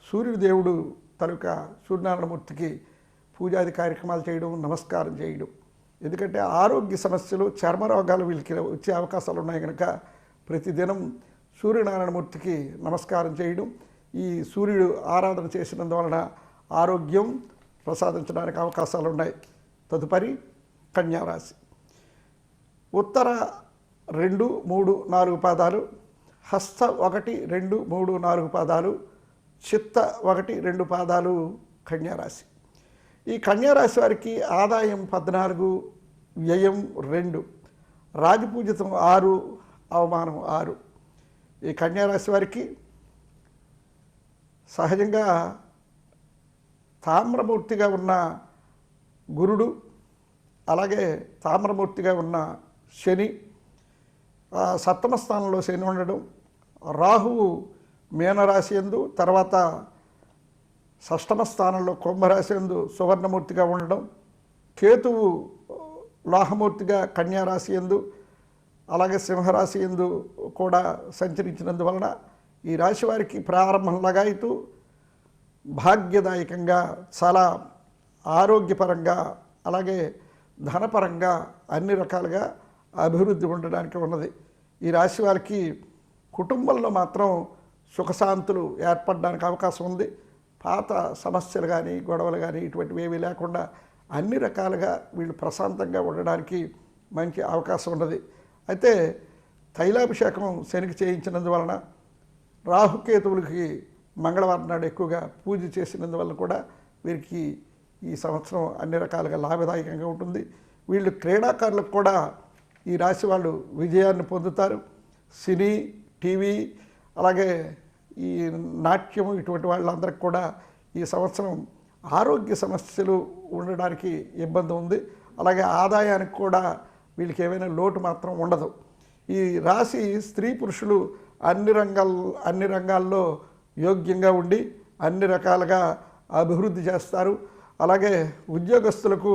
సూర్యదేవుడు తలుక సూర్యనారాయణమూర్తికి పూజాది కార్యక్రమాలు చేయడం, నమస్కారం చేయడం. ఎందుకంటే ఆరోగ్య సమస్యలు, చర్మ రోగాలు వీళ్ళకి వచ్చే అవకాశాలు ఉన్నాయి కనుక ప్రతిదినం సూర్యనారాయణమూర్తికి నమస్కారం చేయడం, ఈ సూర్యుడు ఆరాధన చేసినందువలన ఆరోగ్యం ప్రసాదించడానికి అవకాశాలు ఉన్నాయి. తదుపరి కన్యారాశి. ఉత్తర 2, 3, 4 పాదాలు, హస్త 1, 2, 3, 4 పాదాలు, చిత్త 1, 2 పాదాలు కన్యారాశి. ఈ కన్యారాశి వారికి ఆదాయం 14, వ్యయం 2, రాజపూజితం 6, అవమానం 6. ఈ కన్యారాశి వారికి సహజంగా తామ్రమూర్తిగా ఉన్న గురుడు, అలాగే తామ్రమూర్తిగా ఉన్న శని, సప్తమ స్థానంలో శని ఉండడం, రాహువు మీనరాశి యందు, తర్వాత షష్టమ స్థానంలో కుంభరాశి యందు సువర్ణమూర్తిగా ఉండడం, కేతువు లోహమూర్తిగా కన్యారాశి యందు, అలాగే సింహరాశి యందు కూడా సంచరించినందువలన ఈ రాశి వారికి ప్రారంభం లగాయితూ భాగ్యదాయకంగా, చాలా ఆరోగ్యపరంగా, అలాగే ధనపరంగా అన్ని రకాలుగా అభివృద్ధి ఉండడానికి ఉన్నది. ఈ రాశి వారికి కుటుంబంలో మాత్రం సుఖశాంతులు ఏర్పడడానికి అవకాశం ఉంది. పాత సమస్యలు కానీ, గొడవలు కానీ ఇటువంటివి ఏమీ లేకుండా అన్ని రకాలుగా వీళ్ళు ప్రశాంతంగా ఉండడానికి మంచి అవకాశం ఉన్నది. అయితే తైలాభిషేకం శనికి చేయించినందువలన, రాహుకేతువులకి మంగళవారం నాడు ఎక్కువగా పూజ చేసినందువల్ల కూడా వీరికి ఈ సంవత్సరం అన్ని రకాలుగా లాభదాయకంగా ఉంటుంది. వీళ్ళు క్రీడాకారులకు కూడా ఈ రాశి వాళ్ళు విజయాన్ని పొందుతారు. సినీ, టీవీ, అలాగే ఈ నాట్యము ఇటువంటి వాళ్ళందరికీ కూడా ఈ సంవత్సరం ఆరోగ్య సమస్యలు ఉండడానికి ఇబ్బంది ఉంది. అలాగే ఆదాయానికి కూడా వీళ్ళకి ఏమైనా లోటు మాత్రం ఉండదు. ఈ రాశి స్త్రీ పురుషులు అన్ని రంగాల్లో యోగ్యంగా ఉండి అన్ని రకాలుగా అభివృద్ధి చేస్తారు. అలాగే ఉద్యోగస్తులకు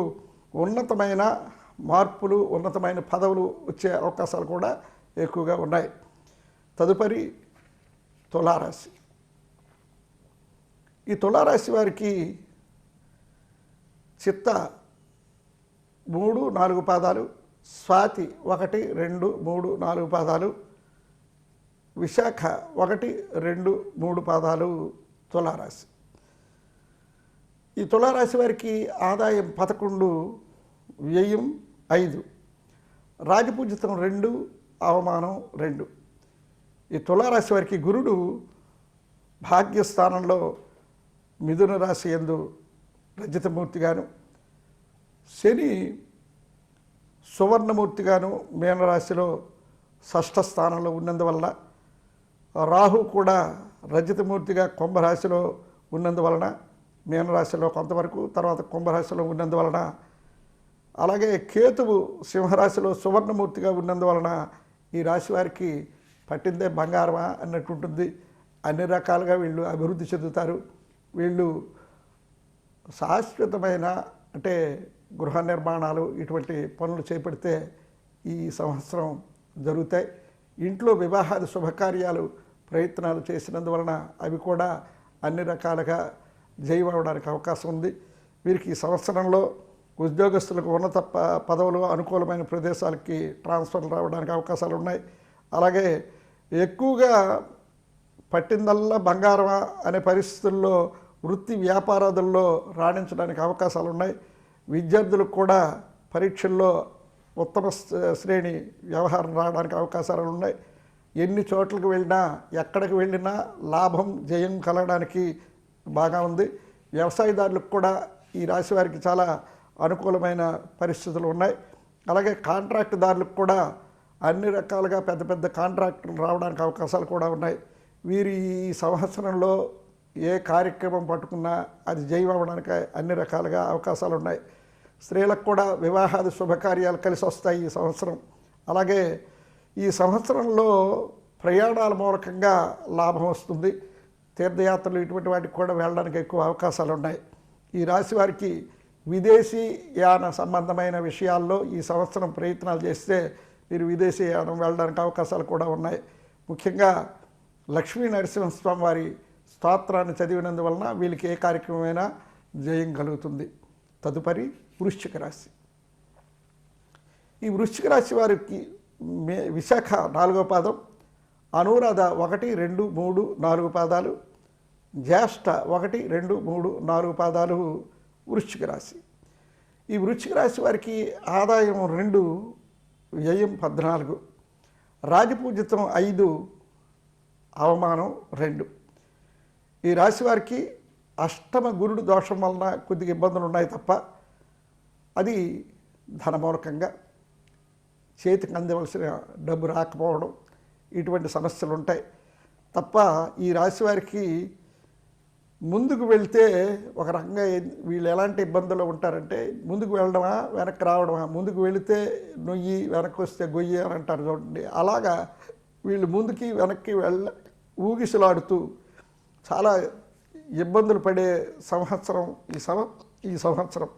ఉన్నతమైన మార్పులు, ఉన్నతమైన పదవులు వచ్చే అవకాశాలు కూడా ఎక్కువగా ఉన్నాయి. తదుపరి తులారాశి. ఈ తులారాశి వారికి చిత్త 3, 4 పాదాలు, స్వాతి 1, 2, 3, 4 పాదాలు, విశాఖ 1, 2, 3 పాదాలు తులారాశి. ఈ తులారాశి వారికి ఆదాయం 11, వ్యయం 5, రాజపూజితం 2, అవమానం 2. ఈ తులారాశి వారికి గురుడు భాగ్యస్థానంలో మిథున రాశి యందు రజతమూర్తిగాను, శని సువర్ణమూర్తిగాను మీనరాశిలో షష్ఠ స్థానంలో ఉన్నందువలన, రాహు కూడా రజతమూర్తిగా కుంభరాశిలో ఉన్నందువలన, మీనరాశిలో కొంతవరకు, తర్వాత కుంభరాశిలో ఉన్నందువలన, అలాగే కేతువు సింహరాశిలో సువర్ణమూర్తిగా ఉన్నందువలన ఈ రాశి వారికి పట్టిందే బంగారమా అన్నట్టుంటుంది. అన్ని రకాలుగా వీళ్ళు అభివృద్ధి చెందుతారు. వీళ్ళు శాశ్వతమైన, అంటే గృహ నిర్మాణాలు ఇటువంటి పనులు చేపడితే ఈ సంవత్సరం జరుగుతాయి. ఇంట్లో వివాహాది శుభకార్యాలు ప్రయత్నాలు చేసినందువలన అవి కూడా అన్ని రకాలుగా జయం అవడానికి అవకాశం ఉంది. వీరికి ఈ సంవత్సరంలో ఉద్యోగస్తులకు ఉన్నత పదవులు అనుకూలమైన ప్రదేశాలకి ట్రాన్స్ఫర్లు రావడానికి అవకాశాలు ఉన్నాయి. అలాగే ఎక్కువగా పట్టిందల్లా బంగారమా అనే పరిస్థితుల్లో వృత్తి వ్యాపారాదుల్లో రాణించడానికి అవకాశాలు ఉన్నాయి. విద్యార్థులకు కూడా పరీక్షల్లో ఉత్తమ శ్రేణి వ్యవహారం రావడానికి అవకాశాలు ఉన్నాయి. ఎన్ని చోట్లకు వెళ్ళినా ఎక్కడికి వెళ్ళినా లాభం జయం కలగడానికి బాగా ఉంది. వ్యవసాయదారులకు కూడా ఈ రాశి వారికి చాలా అనుకూలమైన పరిస్థితులు ఉన్నాయి. అలాగే కాంట్రాక్టుదారులకు కూడా అన్ని రకాలుగా పెద్ద పెద్ద కాంట్రాక్టులు రావడానికి అవకాశాలు కూడా ఉన్నాయి. వీరి ఈ సంవత్సరంలో ఏ కార్యక్రమం పట్టుకున్నా అది జయం అవ్వడానికి అన్ని రకాలుగా అవకాశాలు ఉన్నాయి. స్త్రీలకు కూడా వివాహాది శుభకార్యాలు కలిసి వస్తాయి ఈ సంవత్సరం. అలాగే ఈ సంవత్సరంలో ప్రయాణాల మూలకంగా లాభం వస్తుంది. తీర్థయాత్రలు ఇటువంటి వాటికి కూడా వెళ్ళడానికి ఎక్కువ అవకాశాలు ఉన్నాయి. ఈ రాశి వారికి విదేశీ యాన సంబంధమైన విషయాల్లో ఈ సంవత్సరం ప్రయత్నాలు చేస్తే మీరు విదేశీ యానం వెళ్ళడానికి అవకాశాలు కూడా ఉన్నాయి. ముఖ్యంగా లక్ష్మీ నరసింహస్వామి వారి స్తోత్రాన్ని చదివినందువలన వీళ్ళకి ఏ కార్యక్రమమైనా జయం కలుగుతుంది. తదుపరి వృశ్చిక రాశి. ఈ వృశ్చిక రాశి వారికి విశాఖ 4వ పాదం, అనురాధ 1, 2, 3, 4 పాదాలు, జ్యేష్ఠ 1, 2, 3, 4 పాదాలు వృశ్చిక రాశి. ఈ వృశ్చిక రాశి వారికి ఆదాయం 2, వ్యయం 14, రాజపూజితం 5, అవమానం 2. ఈ రాశి వారికి అష్టమ గురుడు దోషం వలన కొద్దిగా ఇబ్బందులు ఉన్నాయి తప్ప అది ధనమూలకంగా చేతికి అందవలసిన డబ్బు రాకపోవడం ఇటువంటి సమస్యలు ఉంటాయి తప్ప ఈ రాశి వారికి ముందుకు వెళ్తే ఒక రకంగా వీళ్ళు ఎలాంటి ఇబ్బందులు ఉంటారంటే ముందుకు వెళ్ళడమా వెనక్కి రావడమా, ముందుకు వెళితే నొయ్యి వెనక్కి వస్తే గొయ్యి అని అంటారు చూడండి. అలాగా వీళ్ళు ముందుకి వెనక్కి ఊగిసలాడుతూ చాలా ఇబ్బందులు పడే సంవత్సరం ఈ సంవత్సరం.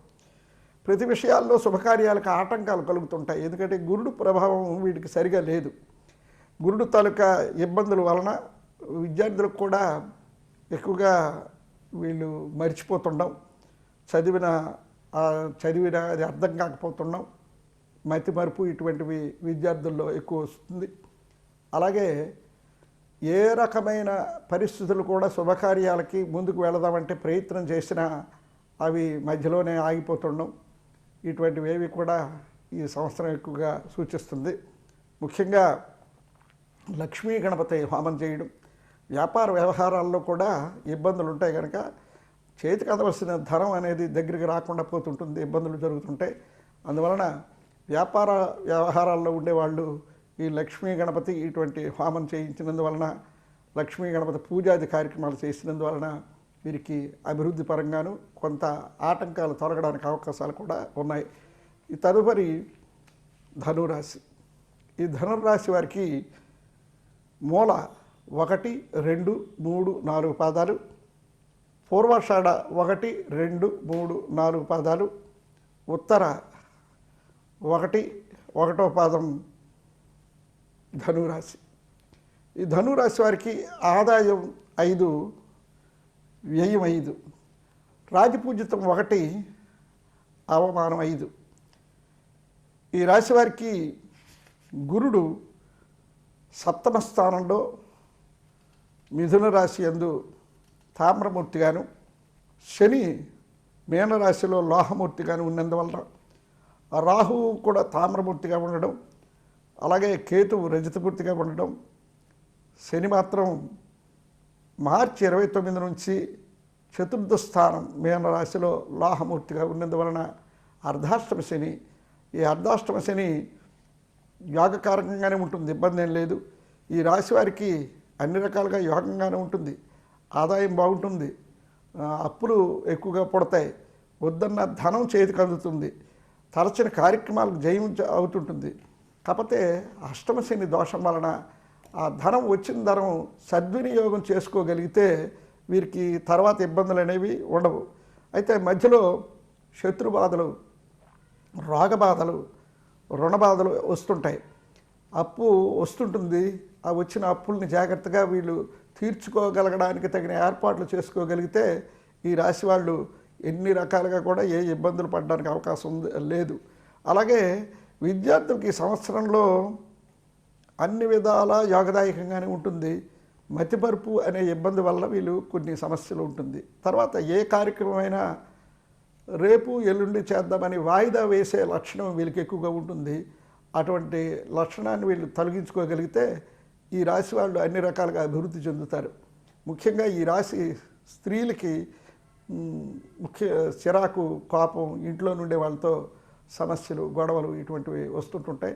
ప్రతి విషయాల్లో శుభకార్యాలకు ఆటంకాలు కలుగుతుంటాయి. ఎందుకంటే గురుడు ప్రభావం వీటికి సరిగా లేదు. గురుడు తాలూకా ఇబ్బందుల వలన విద్యార్థులకు కూడా ఎక్కువగా వీళ్ళు మర్చిపోతుండం, చదివిన అది అర్థం కాకపోతుండం, మతి మరుపు ఇటువంటివి విద్యార్థుల్లో ఎక్కువ వస్తుంది. అలాగే ఏ రకమైన పరిస్థితులు కూడా శుభకార్యాలకి ముందుకు వెళదామంటే ప్రయత్నం చేసినా అవి మధ్యలోనే ఆగిపోతుండడం ఇటువంటివేవి కూడా ఈ సంవత్సరం ఎక్కువగా సూచిస్తుంది. ముఖ్యంగా లక్ష్మీ గణపతి హోమం చేయడం, వ్యాపార వ్యవహారాల్లో కూడా ఇబ్బందులు ఉంటాయి కనుక చేతికి అందవలసిన ధనం అనేది దగ్గరికి రాకుండా పోతుంటుంది, ఇబ్బందులు జరుగుతుంటాయి. అందువలన వ్యాపార వ్యవహారాల్లో ఉండేవాళ్ళు ఈ లక్ష్మీ గణపతి ఇటువంటి హోమం చేయించినందువలన, లక్ష్మీ గణపతి పూజాది కార్యక్రమాలు చేసినందువలన వీరికి అభివృద్ధి పరంగాను కొంత ఆటంకాలు తొలగడానికి అవకాశాలు కూడా ఉన్నాయి. ఈ తదుపరి ధనురాశి. ఈ ధనురాశి వారికి మూల 1, 2, 3, 4 పాదాలు, పూర్వాషాఢ 1, 2, 3, 4 పాదాలు, ఉత్తర 1, 1వ పాదం ధనురాశి. ఈ ధనురాశి వారికి ఆదాయం 5, వ్యయం 5, రాజపూజితం 1, అవమానం 5. ఈ రాశి వారికి గురుడు సప్తమ స్థానంలో మిథున రాశి యందు తామ్రమూర్తిగాను, శని మీనరాశిలో లోహమూర్తిగాను ఉన్నందువలన రాహువు కూడా తామ్రమూర్తిగా ఉండడం, అలాగే కేతువు రజతమూర్తిగా ఉండడం, శని మాత్రం మార్చి 29 నుంచి చతుర్థ స్థానం మీనరాశిలో లోహమూర్తిగా ఉన్నందువలన అర్ధాష్టమ శని. ఈ అర్ధాష్టమ శని యోగకారకంగానే ఉంటుంది, ఇబ్బంది ఏం లేదు. ఈ రాశి వారికి అన్ని రకాలుగా యోగంగానే ఉంటుంది, ఆదాయం బాగుంటుంది, అప్పులు ఎక్కువగా పుడతాయి, వద్దన్న ధనం చేతికి అందుతుంది, తరచిన కార్యక్రమాలకు జయం అవుతుంటుంది. కాకపోతే అష్టమ శని దోషం వలన ఆ ధనం వచ్చిన ధనం సద్వినియోగం చేసుకోగలిగితే వీరికి తర్వాత ఇబ్బందులు అనేవి ఉండవు. అయితే మధ్యలో శత్రుబాధలు, రోగబాధలు, రుణబాధలు వస్తుంటాయి. అప్పు వస్తుంటుంది. ఆ వచ్చిన అప్పుల్ని జాగ్రత్తగా వీళ్ళు తీర్చుకోగలగడానికి తగిన ఏర్పాట్లు చేసుకోగలిగితే ఈ రాశి వాళ్ళు ఎన్ని రకాలుగా కూడా ఏ ఇబ్బందులు పడడానికి అవకాశం లేదు. అలాగే విద్యార్థులకి ఈ సంవత్సరంలో అన్ని విధాలా యోగదాయకంగానే ఉంటుంది. మతిమరుపు అనే ఇబ్బంది వల్ల వీళ్ళు కొన్ని సమస్యలు ఉంటుంది. తర్వాత ఏ కార్యక్రమమైనా రేపు ఎల్లుండి చేద్దామని వాయిదా వేసే లక్షణం వీళ్ళకి ఎక్కువగా ఉంటుంది. అటువంటి లక్షణాన్ని వీళ్ళు తొలగించుకోగలిగితే ఈ రాశి వాళ్ళు అన్ని రకాలుగా అభివృద్ధి చెందుతారు. ముఖ్యంగా ఈ రాశి స్త్రీలకి ముఖ్య చిరాకు, కోపం, ఇంట్లో నుండే వాళ్ళతో సమస్యలు, గొడవలు ఇటువంటివి వస్తుంటుంటాయి.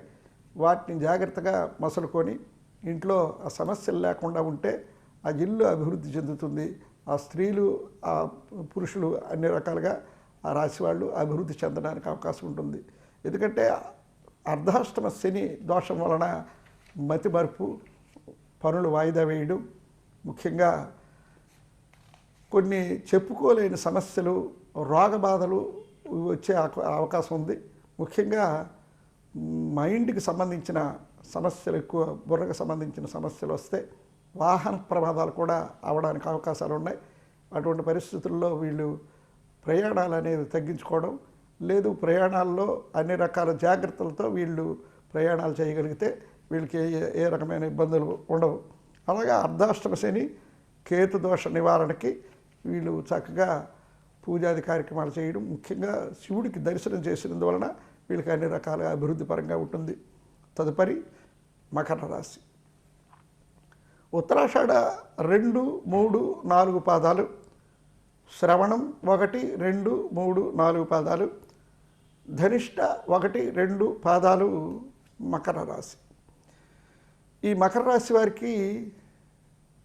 వాటిని జాగ్రత్తగా మసలుకొని ఇంట్లో ఆ సమస్యలు లేకుండా ఉంటే ఆ ఇల్లు అభివృద్ధి చెందుతుంది. ఆ స్త్రీలు, ఆ పురుషులు అన్ని రకాలుగా ఆ రాశి వాళ్ళు అభివృద్ధి చెందడానికి అవకాశం ఉంటుంది. ఎందుకంటే అర్ధాష్టమ శని దోషం వలన మతిమరుపు, పనులు వాయిదా వేయడం, ముఖ్యంగా కొన్ని చెప్పుకోలేని సమస్యలు, రోగబాధలు వచ్చే అవకాశం ఉంది. ముఖ్యంగా మైండ్కి సంబంధించిన సమస్యలు ఎక్కువ, బుర్రకు సంబంధించిన సమస్యలు వస్తే వాహన ప్రమాదాలు కూడా అవడానికి అవకాశాలు ఉన్నాయి. అటువంటి పరిస్థితుల్లో వీళ్ళు ప్రయాణాలు అనేది తగ్గించుకోవడం, లేదు ప్రయాణాల్లో అన్ని రకాల జాగ్రత్తలతో వీళ్ళు ప్రయాణాలు చేయగలిగితే వీళ్ళకి ఏ రకమైన ఇబ్బందులు ఉండవు. అలాగే అర్ధాష్టమ శని, కేతు దోష నివారణకి వీళ్ళు చక్కగా పూజాది కార్యక్రమాలు చేయడం, ముఖ్యంగా శివుడికి దర్శనం చేసినందువలన వీళ్ళకి అన్ని రకాల అభివృద్ధి పరంగా ఉంటుంది. తదుపరి మకర రాశి. ఉత్తరాషాఢ 2, 3, 4 పాదాలు, శ్రవణం 1, 2, 3, 4 పాదాలు, ధనిష్ట 1, 2 పాదాలు మకర రాశి. ఈ మకర రాశి వారికి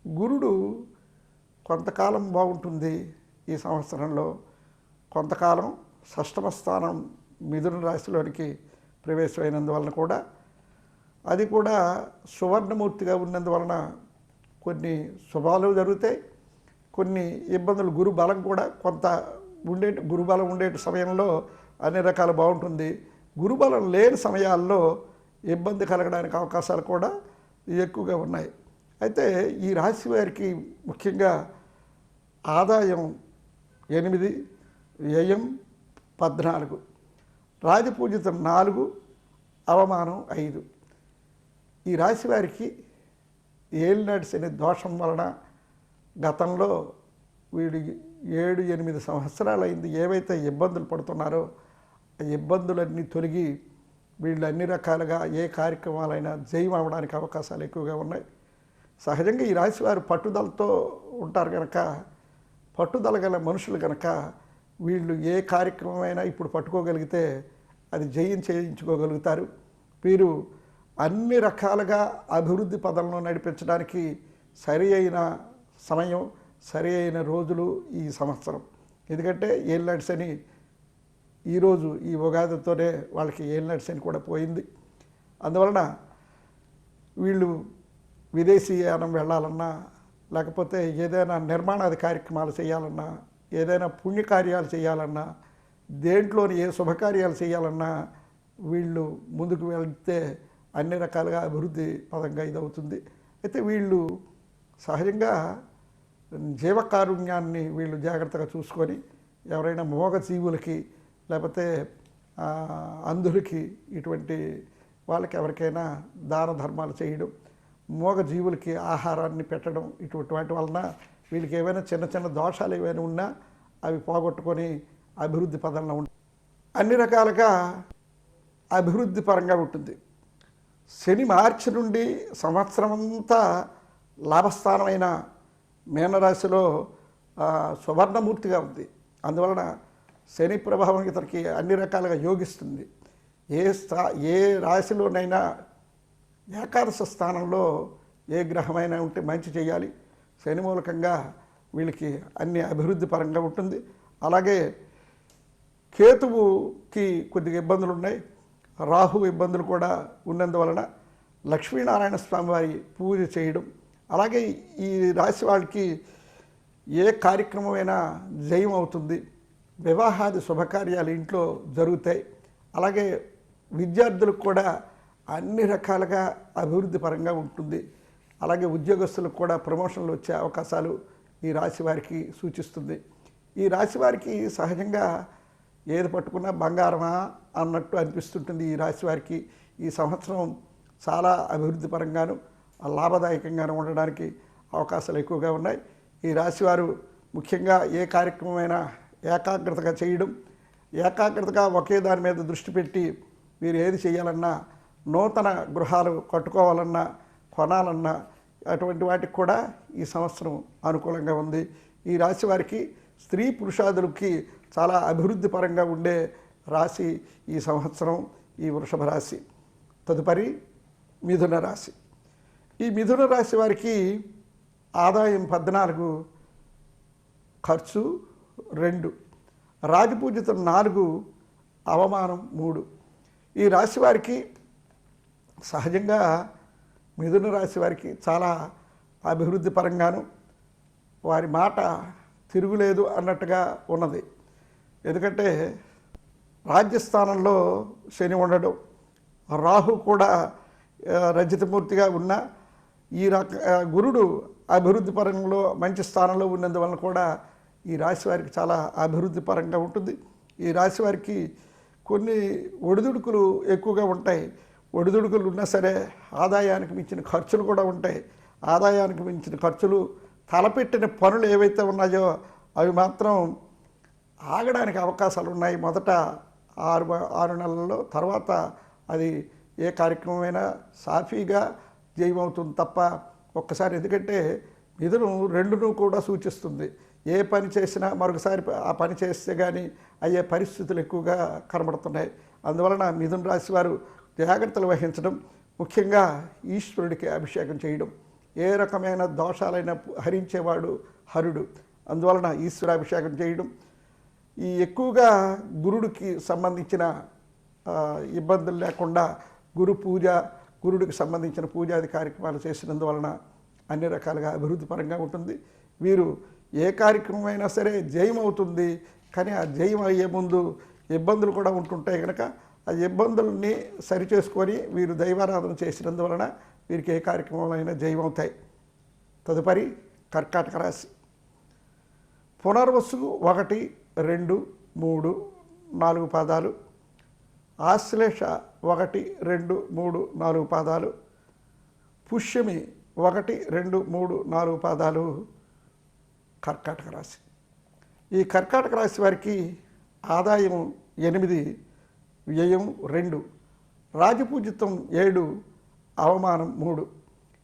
గురుడు కొంతకాలం బాగుంటుంది. ఈ సంవత్సరంలో కొంతకాలం షష్టమ స్థానం మిథున రాశిలోనికి ప్రవేశమైనందువలన కూడా, అది కూడా సువర్ణమూర్తిగా ఉన్నందువలన కొన్ని శుభాలు జరుగుతాయి, కొన్ని ఇబ్బందులు. గురుబలం కూడా కొంత గురుబలం ఉండే సమయంలో అన్ని రకాలు బాగుంటుంది. గురుబలం లేని సమయాల్లో ఇబ్బంది కలగడానికి అవకాశాలు కూడా ఎక్కువగా ఉన్నాయి. అయితే ఈ రాశి వారికి ముఖ్యంగా ఆదాయం 8, వ్యయం 14, రాజపూజితం 4, అవమానం 5. ఈ రాశి వారికి ఏలినాటి శని దోషం వలన గతంలో వీడి 7-8 సంవత్సరాలు అయింది. ఏవైతే ఇబ్బందులు పడుతున్నారో ఆ ఇబ్బందులన్నీ తొలగి వీళ్ళు అన్ని రకాలుగా ఏ కార్యక్రమాలైనా జయం అవ్వడానికి అవకాశాలు ఎక్కువగా ఉన్నాయి. సహజంగా ఈ రాశి వారు పట్టుదలతో ఉంటారు కనుక, పట్టుదల గల మనుషులు కనుక వీళ్ళు ఏ కార్యక్రమమైనా ఇప్పుడు పట్టుకోగలిగితే అది జయం చేయించుకోగలుగుతారు. వీరు అన్ని రకాలుగా అభివృద్ధి పదంలో నడిపించడానికి సరి అయిన సమయం, సరి అయిన రోజులు ఈ సంవత్సరం. ఎందుకంటే ఏలినాటి శని ఈరోజు ఈ ఉగాదితోనే వాళ్ళకి ఏలినాటి శని కూడా పోయింది. అందువలన వీళ్ళు విదేశీయానం వెళ్ళాలన్నా, లేకపోతే ఏదైనా నిర్మాణాది కార్యక్రమాలు చేయాలన్నా, ఏదైనా పుణ్యకార్యాలు చేయాలన్నా, దేంట్లోని ఏ శుభకార్యాలు చేయాలన్నా వీళ్ళు ముందుకు వెళ్తే అన్ని రకాలుగా అభివృద్ధి పదంగా ఇదవుతుంది. అయితే వీళ్ళు సహజంగా జీవకారుణ్యాన్ని వీళ్ళు జాగ్రత్తగా చూసుకొని ఎవరైనా మోగ జీవులకి, లేకపోతే అంధులకి, ఇటువంటి వాళ్ళకి ఎవరికైనా దాన ధర్మాలు చేయడం, మోగ జీవులకి ఆహారాన్ని పెట్టడం, ఇటువంటి వాటి వలన వీళ్ళకి ఏవైనా చిన్న చిన్న దోషాలు ఏవైనా ఉన్నా అవి పోగొట్టుకొని అభివృద్ధి పదంలో ఉంటుంది. అన్ని రకాలుగా అభివృద్ధి పరంగా ఉంటుంది. శని మార్చి నుండి సంవత్సరం అంతా లాభస్థానమైన మీనరాశిలో సువర్ణమూర్తిగా ఉంది. అందువలన శని ప్రభావం ఇతనికి అన్ని రకాలుగా యోగిస్తుంది. ఏ రాశిలోనైనా ఏకాదశ స్థానంలో ఏ గ్రహమైనా ఉంటే మంచి చేయాలి. శని మూలకంగా వీళ్ళకి అన్ని అభివృద్ధి పరంగా ఉంటుంది. అలాగే కేతువుకి కొద్దిగా ఇబ్బందులు ఉన్నాయి, రాహు ఇబ్బందులు కూడా ఉన్నందువలన లక్ష్మీనారాయణ స్వామి వారి పూజ చేయడం, అలాగే ఈ రాశి వాళ్ళకి ఏ కార్యక్రమమైనా జయం అవుతుంది. వివాహాది శుభకార్యాలు ఇంట్లో జరుగుతాయి. అలాగే విద్యార్థులకు కూడా అన్ని రకాలుగా అభివృద్ధి పరంగా ఉంటుంది. అలాగే ఉద్యోగస్తులకు కూడా ప్రమోషన్లు వచ్చే అవకాశాలు ఈ రాశి వారికి సూచిస్తుంది. ఈ రాశి వారికి సహజంగా ఏది పట్టుకున్నా బంగారమా అన్నట్టు అనిపిస్తుంటుంది. ఈ రాశి వారికి ఈ సంవత్సరం చాలా అభివృద్ధి పరంగాను లాభదాయకంగాను ఉండడానికి అవకాశాలు ఎక్కువగా ఉన్నాయి. ఈ రాశివారు ముఖ్యంగా ఏ కార్యక్రమమైనా ఏకాగ్రతగా చేయడం, ఏకాగ్రతగా ఒకే దాని మీద దృష్టి పెట్టి వీరు ఏది చేయాలన్నా, నూతన గృహాలు కట్టుకోవాలన్నా, కొనాలన్నా అటువంటి వాటికి కూడా ఈ సంవత్సరం అనుకూలంగా ఉంది. ఈ రాశి వారికి స్త్రీ పురుషాదులకి చాలా అభివృద్ధి పరంగా ఉండే రాశి ఈ సంవత్సరం ఈ వృషభ రాశి. తదుపరి మిథున రాశి. ఈ మిథున రాశి వారికి ఆదాయం 14, ఖర్చు 2, రాజపూజితం 4, అవమానం 3. ఈ రాశి వారికి సహజంగా మిథున రాశి వారికి చాలా అభివృద్ధి పరంగాను వారి మాట తిరుగులేదు అన్నట్టుగా ఉన్నది. ఎందుకంటే రాజ్యస్థానంలో శని ఉండడం, రాహు కూడా రజతమూర్తిగా ఉన్న ఈ గురుడు అభివృద్ధి పరంలో మంచి స్థానంలో ఉన్నందువలన కూడా ఈ రాశి వారికి చాలా అభివృద్ధి పరంగా ఉంటుంది. ఈ రాశి వారికి కొన్ని ఒడిదుడుకులు ఎక్కువగా ఉంటాయి. ఒడిదుడుకులు ఉన్నా సరే ఆదాయానికి మించిన ఖర్చులు కూడా ఉంటాయి. ఆదాయానికి మించిన ఖర్చులు, తలపెట్టిన పనులు ఏవైతే ఉన్నాయో అవి మాత్రం ఆగడానికి అవకాశాలు ఉన్నాయి. మొదట 6 నెలల్లో, తర్వాత అది ఏ కార్యక్రమమైనా సాఫీగా జయమవుతుంది తప్ప ఒక్కసారి. ఎందుకంటే మిథునం 2ను కూడా సూచిస్తుంది. ఏ పని చేసినా మరొకసారి ఆ పని చేస్తే కానీ అయ్యే పరిస్థితులు ఎక్కువగా కనబడుతున్నాయి. అందువలన మిథున రాశి వారు జాగ్రత్తలు వహించడం, ముఖ్యంగా ఈశ్వరుడికి అభిషేకం చేయడం. ఏ రకమైన దోషాలైనా హరించేవాడు హరుడు, అందువలన ఈశ్వరాభిషేకం చేయడం. ఈ ఎక్కువగా గురుడికి సంబంధించిన ఇబ్బందులు లేకుండా గురు పూజ, గురుడికి సంబంధించిన పూజాది కార్యక్రమాలు చేసినందువలన అన్ని రకాలుగా అభివృద్ధి పరంగా ఉంటుంది. వీరు ఏ కార్యక్రమం అయినా సరే జయం అవుతుంది. కానీ ఆ జయం అయ్యే ముందు ఇబ్బందులు కూడా ఉంటుంటాయి కనుక ఆ ఇబ్బందుల్ని సరిచేసుకొని వీరు దైవారాధన చేసినందువలన వీరికి ఏ కార్యక్రమాలైనా జయం అవుతాయి. తదుపరి కర్కాటక రాశి. పునర్వసు 1, 2, 3, 4 పాదాలు, ఆశ్లేష 1, 2, 3, 4 పాదాలు, పుష్యమి 1, 2, 3, 4 పాదాలు కర్కాటక రాశి. ఈ కర్కాటక రాశి వారికి ఆదాయం 8, వ్యయం 2, రాజపూజితం 7, అవమానం 3.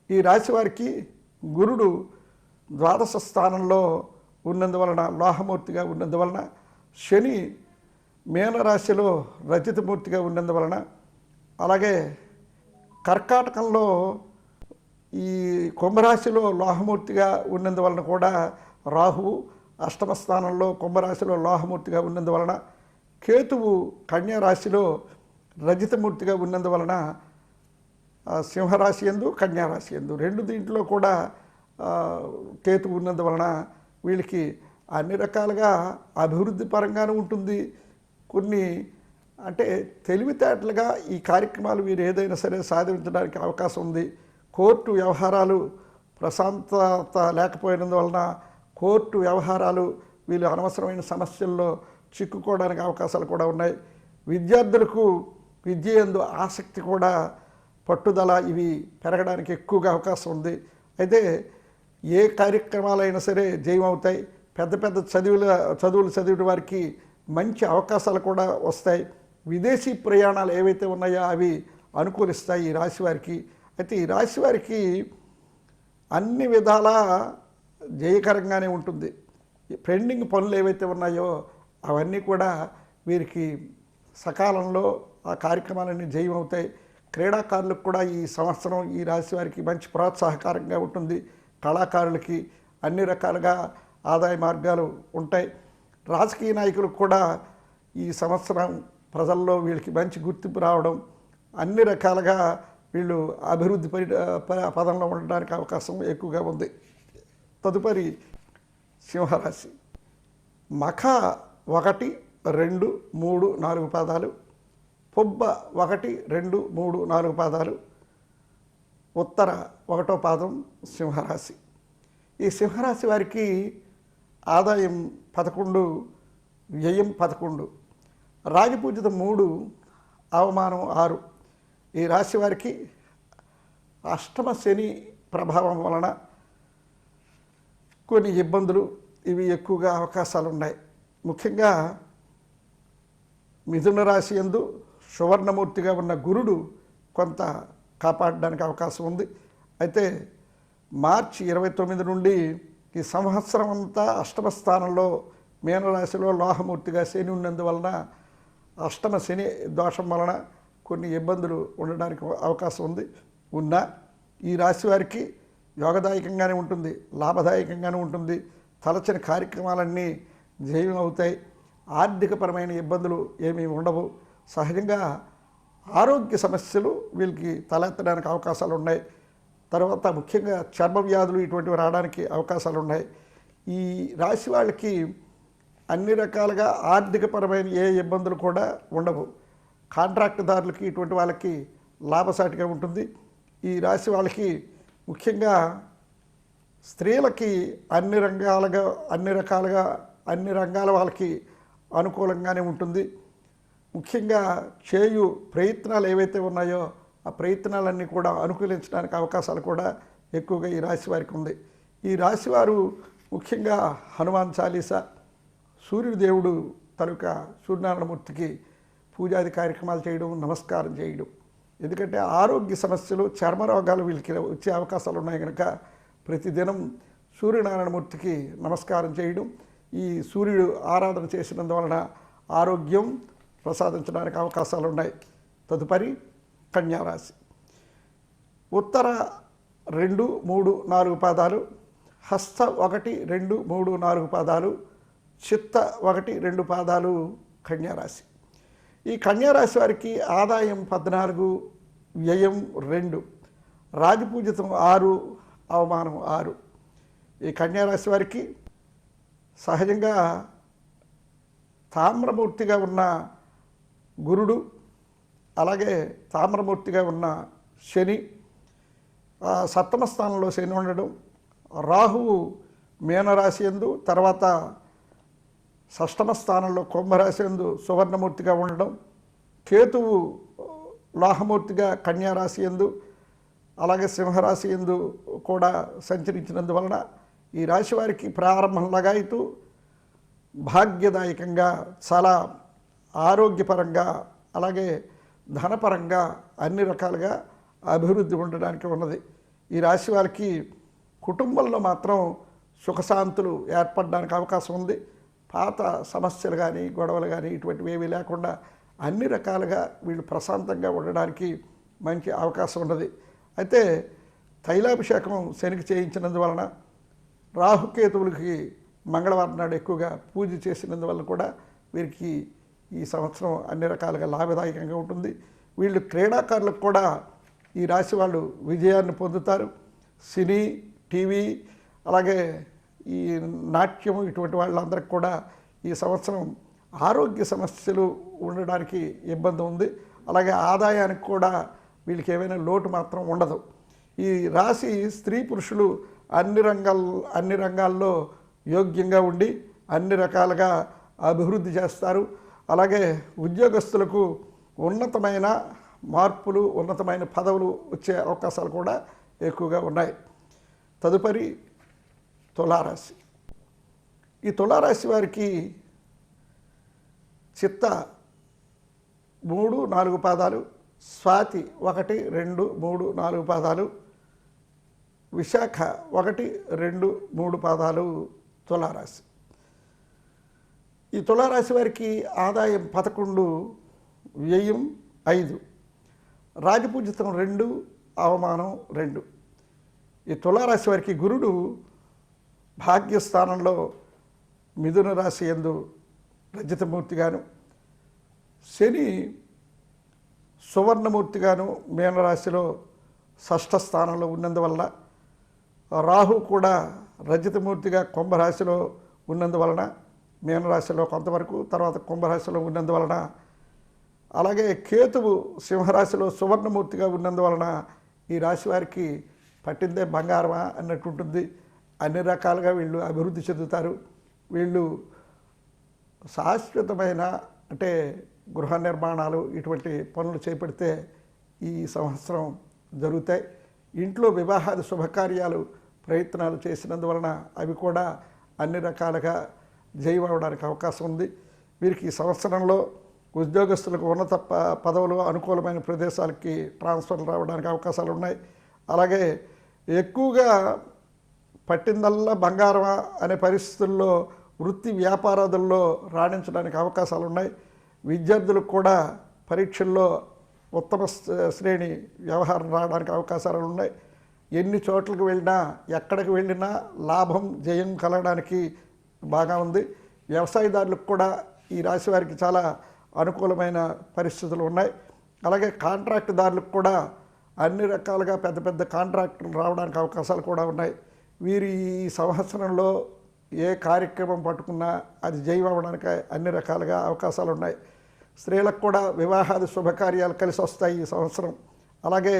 ఈ రాశి వారికి గురుడు ద్వాదశ స్థానంలో ఉన్నందువలన, లోహమూర్తిగా ఉన్నందువలన, శని మీనరాశిలో రజతమూర్తిగా ఉన్నందువలన, అలాగే కర్కాటకంలో ఈ కుంభరాశిలో లోహమూర్తిగా ఉన్నందువలన కూడా రాహువు అష్టమ స్థానంలో కుంభరాశిలో లోహమూర్తిగా ఉన్నందువలన, కేతువు కన్యారాశిలో రజతమూర్తిగా ఉన్నందువలన సింహరాశి యందు, కన్యారాశి యందు 2 దీంట్లో కూడా కేతువు ఉన్నందువలన వీళ్ళకి అన్ని రకాలుగా అభివృద్ధి పరంగానే ఉంటుంది. కొన్ని అంటే తెలివితేటలుగా ఈ కార్యక్రమాలు వీరు ఏదైనా సరే సాధించడానికి అవకాశం ఉంది. కోర్టు వ్యవహారాలు ప్రశాంతత లేకపోయినందువలన కోర్టు వ్యవహారాలు వీళ్ళు అనవసరమైన సమస్యల్లో చిక్కుకోవడానికి అవకాశాలు కూడా ఉన్నాయి. విద్యార్థులకు విద్య యందు ఆసక్తి కూడా, పట్టుదల ఇవి పెరగడానికి ఎక్కువగా అవకాశం ఉంది. అయితే ఏ కార్యక్రమాలైనా సరే జయమవుతాయి. పెద్ద పెద్ద చదువులు చదివిన వారికి మంచి అవకాశాలు కూడా వస్తాయి. విదేశీ ప్రయాణాలు ఏవైతే ఉన్నాయో అవి అనుకూలిస్తాయి ఈ రాశి వారికి. అయితే ఈ రాశి వారికి అన్ని విధాలా జయకరంగానే ఉంటుంది. పెండింగ్ పనులు ఏవైతే ఉన్నాయో అవన్నీ కూడా వీరికి సకాలంలో ఆ కార్యక్రమాలన్నీ జయమవుతాయి. క్రీడాకారులకు కూడా ఈ సంవత్సరం ఈ రాశి వారికి మంచి ప్రోత్సాహకరంగా ఉంటుంది. కళాకారులకి అన్ని రకాలుగా ఆదాయ మార్గాలు ఉంటాయి. రాజకీయ నాయకులకు కూడా ఈ సంవత్సరం ప్రజల్లో వీళ్ళకి మంచి గుర్తింపు రావడం, అన్ని రకాలుగా వీళ్ళు అభివృద్ధి పదంలో ఉండడానికి అవకాశం ఎక్కువగా ఉంది. తదుపరి సింహరాశి. మఖ 1, 2, 3, 4 పాదాలు, పుబ్బ 1, 2, 3, 4 పాదాలు, ఉత్తర 1వ పాదం సింహరాశి. ఈ సింహరాశి వారికి ఆదాయం 11, వ్యయం 11, రాజపూజితం 3, అవమానం 6. ఈ రాశి వారికి అష్టమ శని ప్రభావం వలన కొన్ని ఇబ్బందులు ఇవి ఎక్కువగా అవకాశాలు ఉన్నాయి. ముఖ్యంగా మిథున రాశి యందు సువర్ణమూర్తిగా ఉన్న గురుడు కొంత కాపాడడానికి అవకాశం ఉంది. అయితే మార్చి 29 నుండి ఈ సంవత్సరం అంతా అష్టమ స్థానంలో మీనరాశిలో లోహమూర్తిగా శని ఉన్నందువలన అష్టమ శని దోషం వలన కొన్ని ఇబ్బందులు ఉండడానికి అవకాశం ఉంది. ఉన్నా ఈ రాశి వారికి యోగదాయకంగానే ఉంటుంది, లాభదాయకంగానే ఉంటుంది. తలచని కార్యక్రమాలన్నీ జయం అవుతాయి. ఆర్థికపరమైన ఇబ్బందులు ఏమీ ఉండవు. సహజంగా ఆరోగ్య సమస్యలు వీళ్ళకి తలెత్తడానికి అవకాశాలు ఉన్నాయి. తర్వాత ముఖ్యంగా చర్మ వ్యాధులు ఇటువంటివి రావడానికి అవకాశాలు ఉన్నాయి. ఈ రాశి వాళ్ళకి అన్ని రకాలుగా ఆర్థికపరమైన ఏ ఇబ్బందులు కూడా ఉండవు. కాంట్రాక్టుదారులకి ఇటువంటి వాళ్ళకి లాభసాటిగా ఉంటుంది. ఈ రాశి వాళ్ళకి ముఖ్యంగా స్త్రీలకి అన్ని రంగాల వాళ్ళకి అనుకూలంగానే ఉంటుంది. ముఖ్యంగా చేయు ప్రయత్నాలు ఏవైతే ఉన్నాయో ఆ ప్రయత్నాలన్నీ కూడా అనుకూలించడానికి అవకాశాలు కూడా ఎక్కువగా ఈ రాశి వారికి ఉంది. ఈ రాశివారు ముఖ్యంగా హనుమాన్ చాలీసా, సూర్యదేవుడు తాలూకా సూర్యనారాయణమూర్తికి పూజాది కార్యక్రమాలు చేయడం, నమస్కారం చేయడం. ఎందుకంటే ఆరోగ్య సమస్యలు, చర్మ రోగాలు వీళ్ళకి వచ్చే అవకాశాలు ఉన్నాయి కనుక ప్రతిదినం సూర్యనారాయణమూర్తికి నమస్కారం చేయడం, ఈ సూర్యుడు ఆరాధన చేసినందువలన ఆరోగ్యం ప్రసాదించడానికి అవకాశాలు ఉన్నాయి. తదుపరి కన్యారాశి. ఉత్తర 2, 3, 4 పాదాలు, హస్త 1, 2, 3, 4 పాదాలు, చిత్త 1, 2 పాదాలు కన్యారాశి. ఈ కన్యారాశి వారికి ఆదాయం 14, వ్యయం 2, రాజపూజితం 6, అవమానం 6. ఈ కన్యారాశి వారికి సహజంగా తామ్రమూర్తిగా ఉన్న గురుడు, అలాగే తామ్రమూర్తిగా ఉన్న శని, సప్తమ స్థానంలో శని ఉండడం, రాహువు మీనరాశి యందు, తర్వాత షష్టమ స్థానంలో కుంభరాశి యందు సువర్ణమూర్తిగా ఉండడం, కేతువు లోహమూర్తిగా కన్యారాశి యందు, అలాగే సింహరాశి యందు కూడా సంచరించినందువలన ఈ రాశి వారికి ప్రారంభం లగాయితూ భాగ్యదాయకంగా, చాలా ఆరోగ్యపరంగా, అలాగే ధనపరంగా అన్ని రకాలుగా అభివృద్ధి ఉండడానికి ఉన్నది. ఈ రాశి వారికి కుటుంబంలో మాత్రం సుఖశాంతులు ఏర్పడడానికి అవకాశం ఉంది. పాత సమస్యలు కానీ, గొడవలు కానీ ఇటువంటివి ఏమీ లేకుండా అన్ని రకాలుగా వీళ్ళు ప్రశాంతంగా ఉండడానికి మంచి అవకాశం ఉన్నది. అయితే తైలాభిషేకం శనికి చేయించినందువలన, రాహుకేతువులకి మంగళవారం నాడు ఎక్కువగా పూజ చేసినందువల్ల కూడా వీరికి ఈ సంవత్సరం అన్ని రకాలుగా లాభదాయకంగా ఉంటుంది. వీళ్ళు క్రీడాకారులకు కూడా ఈ రాశి వాళ్ళు విజయాన్ని పొందుతారు. సినీ, టీవీ, అలాగే ఈ నాట్యం ఇటువంటి వాళ్ళందరికీ కూడా ఈ సంవత్సరం ఆరోగ్య సమస్యలు ఉండడానికి ఇబ్బంది ఉంది. అలాగే ఆదాయానికి కూడా వీళ్ళకి ఏమైనా లోటు మాత్రం ఉండదు. ఈ రాశి స్త్రీ పురుషులు అన్ని రంగాల్లో యోగ్యంగా ఉండి అన్ని రకాలుగా అభివృద్ధి చేస్తారు. అలాగే ఉద్యోగస్తులకు ఉన్నతమైన మార్పులు, ఉన్నతమైన పదవులు వచ్చే అవకాశాలు కూడా ఎక్కువగా ఉన్నాయి. తదుపరి తులారాశి. ఈ తులారాశి వారికి చిత్త 3, 4 పాదాలు, స్వాతి 1, 2, 3, 4 పాదాలు, విశాఖ 1, 2, 3 పాదాలు తులారాశి. ఈ తులారాశి వారికి ఆదాయం 11, వ్యయం 5, రాజపూజితం 2, అవమానం 2. ఈ తులారాశి వారికి గురుడు భాగ్యస్థానంలో మిథున రాశి యందు రజతమూర్తిగాను, శని సువర్ణమూర్తిగాను మీనరాశిలో షష్ఠ స్థానంలో ఉన్నందువలన, రాహు కూడా రజతమూర్తిగా కుంభరాశిలో ఉన్నందువలన, మీనరాశిలో కొంతవరకు, తర్వాత కుంభరాశిలో ఉన్నందువలన అలాగే కేతువు సింహరాశిలో సువర్ణమూర్తిగా ఉన్నందువలన ఈ రాశి వారికి పట్టిందే బంగారమా అన్నట్టు ఉంటుంది. అన్ని రకాలుగా వీళ్ళు అభివృద్ధి చెందుతారు. వీళ్ళు శాశ్వతమైన అంటే గృహ నిర్మాణాలు ఇటువంటి పనులు చేపడితే ఈ సంవత్సరం జరుగుతాయి. ఇంట్లో వివాహాది శుభకార్యాలు ప్రయత్నాలు చేసినందువలన అవి కూడా అన్ని రకాలుగా జయం అవడానికి అవకాశం ఉంది. వీరికి ఈ సంవత్సరంలో ఉద్యోగస్తులకు ఉన్నత పదవులు అనుకూలమైన ప్రదేశాలకి ట్రాన్స్ఫర్లు రావడానికి అవకాశాలు ఉన్నాయి. అలాగే ఎక్కువగా పట్టిందల్లా బంగారమా అనే పరిస్థితుల్లో వృత్తి వ్యాపారాదుల్లో రాణించడానికి అవకాశాలు ఉన్నాయి. విద్యార్థులకు కూడా పరీక్షల్లో ఉత్తమ శ్రేణి వ్యవహారం రావడానికి అవకాశాలు ఉన్నాయి. ఎన్ని చోట్లకు వెళ్ళినా ఎక్కడికి వెళ్ళినా లాభం జయం కలగడానికి బాగా ఉంది. వ్యవసాయదారులకు కూడా ఈ రాశి వారికి చాలా అనుకూలమైన పరిస్థితులు ఉన్నాయి. అలాగే కాంట్రాక్టుదారులకు కూడా అన్ని రకాలుగా పెద్ద పెద్ద కాంట్రాక్టులు రావడానికి అవకాశాలు కూడా ఉన్నాయి. వీరు ఈ సంవత్సరంలో ఏ కార్యక్రమం పట్టుకున్నా అది జయం అవ్వడానికి అన్ని రకాలుగా అవకాశాలు ఉన్నాయి. స్త్రీలకు కూడా వివాహాది శుభకార్యాలు కలిసి వస్తాయి ఈ సంవత్సరం. అలాగే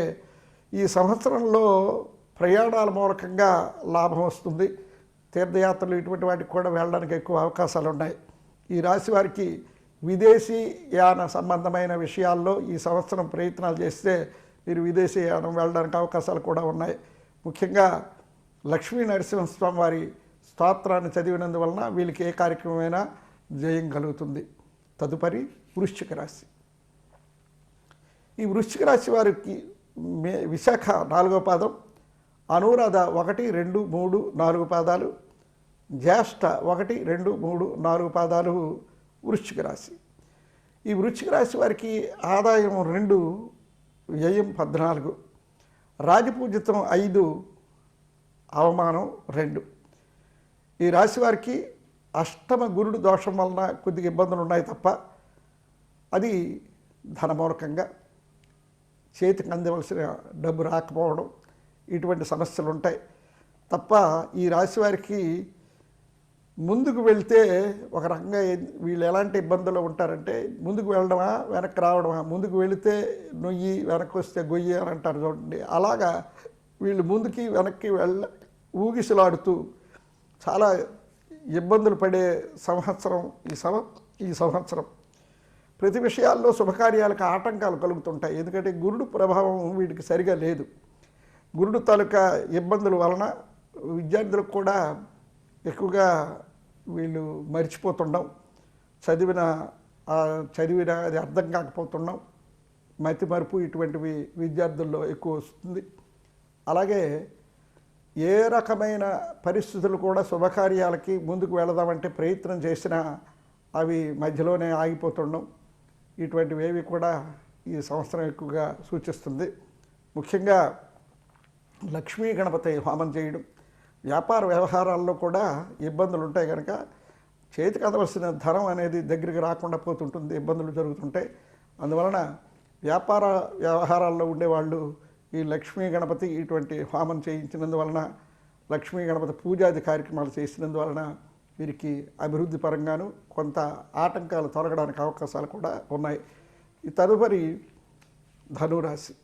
ఈ సంవత్సరంలో ప్రయాణాల మూలకంగా లాభం వస్తుంది. తీర్థయాత్రలు ఇటువంటి వాటికి కూడా వెళ్ళడానికి ఎక్కువ అవకాశాలు ఉన్నాయి. ఈ రాశి వారికి విదేశీ యాన సంబంధమైన విషయాల్లో ఈ సంవత్సరం ప్రయత్నాలు చేస్తే మీరు విదేశీ యానం వెళ్ళడానికి అవకాశాలు కూడా ఉన్నాయి. ముఖ్యంగా లక్ష్మీ నరసింహస్వామి వారి స్తోత్రాన్ని చదివినందువలన వీళ్ళకి ఏ కార్యక్రమమైనా జయం కలుగుతుంది. తదుపరి వృశ్చిక రాశి. ఈ వృశ్చిక రాశి వారికి విశాఖ 4వ పాదం, అనురాధ 1, 2, 3, 4 పాదాలు, జ్యేష్ఠ 1, 2, 3, 4 పాదాలు వృశ్చిక రాశి. ఈ వృశ్చిక రాశి వారికి ఆదాయం 2, వ్యయం 14, రాజపూజితం 5, అవమానం 2. ఈ రాశి వారికి అష్టమ గురుడు దోషం వలన కొద్దిగా ఇబ్బందులు ఉన్నాయి తప్ప అది ధనమూలకంగా చేతికి అందవలసిన డబ్బు రాకపోవడం ఇటువంటి సమస్యలు ఉంటాయి తప్ప ఈ రాశి వారికి ముందుకు వెళ్తే ఒక రకంగా వీళ్ళు ఎలాంటి ఇబ్బందులు ఉంటారంటే ముందుకు వెళ్ళడమా వెనక్కి రావడమా, ముందుకు వెళితే నొయ్యి వెనక్కి వస్తే గొయ్యి అని అంటారు చూడండి. అలాగా వీళ్ళు ముందుకి వెనక్కి ఊగిసలాడుతూ చాలా ఇబ్బందులు పడే సంవత్సరం ఈ సంవత్సరం. ప్రతి విషయాల్లో శుభకార్యాలకు ఆటంకాలు కలుగుతుంటాయి. ఎందుకంటే గురుడు ప్రభావం వీటికి సరిగా లేదు. గురుడు తాలూకా ఇబ్బందుల వలన విద్యార్థులకు కూడా ఎక్కువగా వీళ్ళు మర్చిపోతుండం, చదివిన అది అర్థం కాకపోతుండం, మతి మరుపు ఇటువంటివి విద్యార్థుల్లో ఎక్కువ వస్తుంది. అలాగే ఏ రకమైన పరిస్థితులు కూడా శుభకార్యాలకి ముందుకు వెళదామంటే ప్రయత్నం చేసినా అవి మధ్యలోనే ఆగిపోతుండం, ఇటువంటివేవి కూడా ఈ సంవత్సరం ఎక్కువగా సూచిస్తుంది. ముఖ్యంగా లక్ష్మీ గణపతి హోమం చేయడం, వ్యాపార వ్యవహారాల్లో కూడా ఇబ్బందులు ఉంటాయి కనుక చేతికి అందవలసిన ధనం అనేది దగ్గరికి రాకుండా పోతుంటుంది, ఇబ్బందులు జరుగుతుంటాయి. అందువలన వ్యాపార వ్యవహారాల్లో ఉండేవాళ్ళు ఈ లక్ష్మీ గణపతి ఇటువంటి హోమం చేయించినందువలన, లక్ష్మీ గణపతి పూజాది కార్యక్రమాలు చేసినందువలన వీరికి అభివృద్ధి పరంగాను కొంత ఆటంకాలు తొలగడానికి అవకాశాలు కూడా ఉన్నాయి. ఈ తదుపరి ధనురాశి.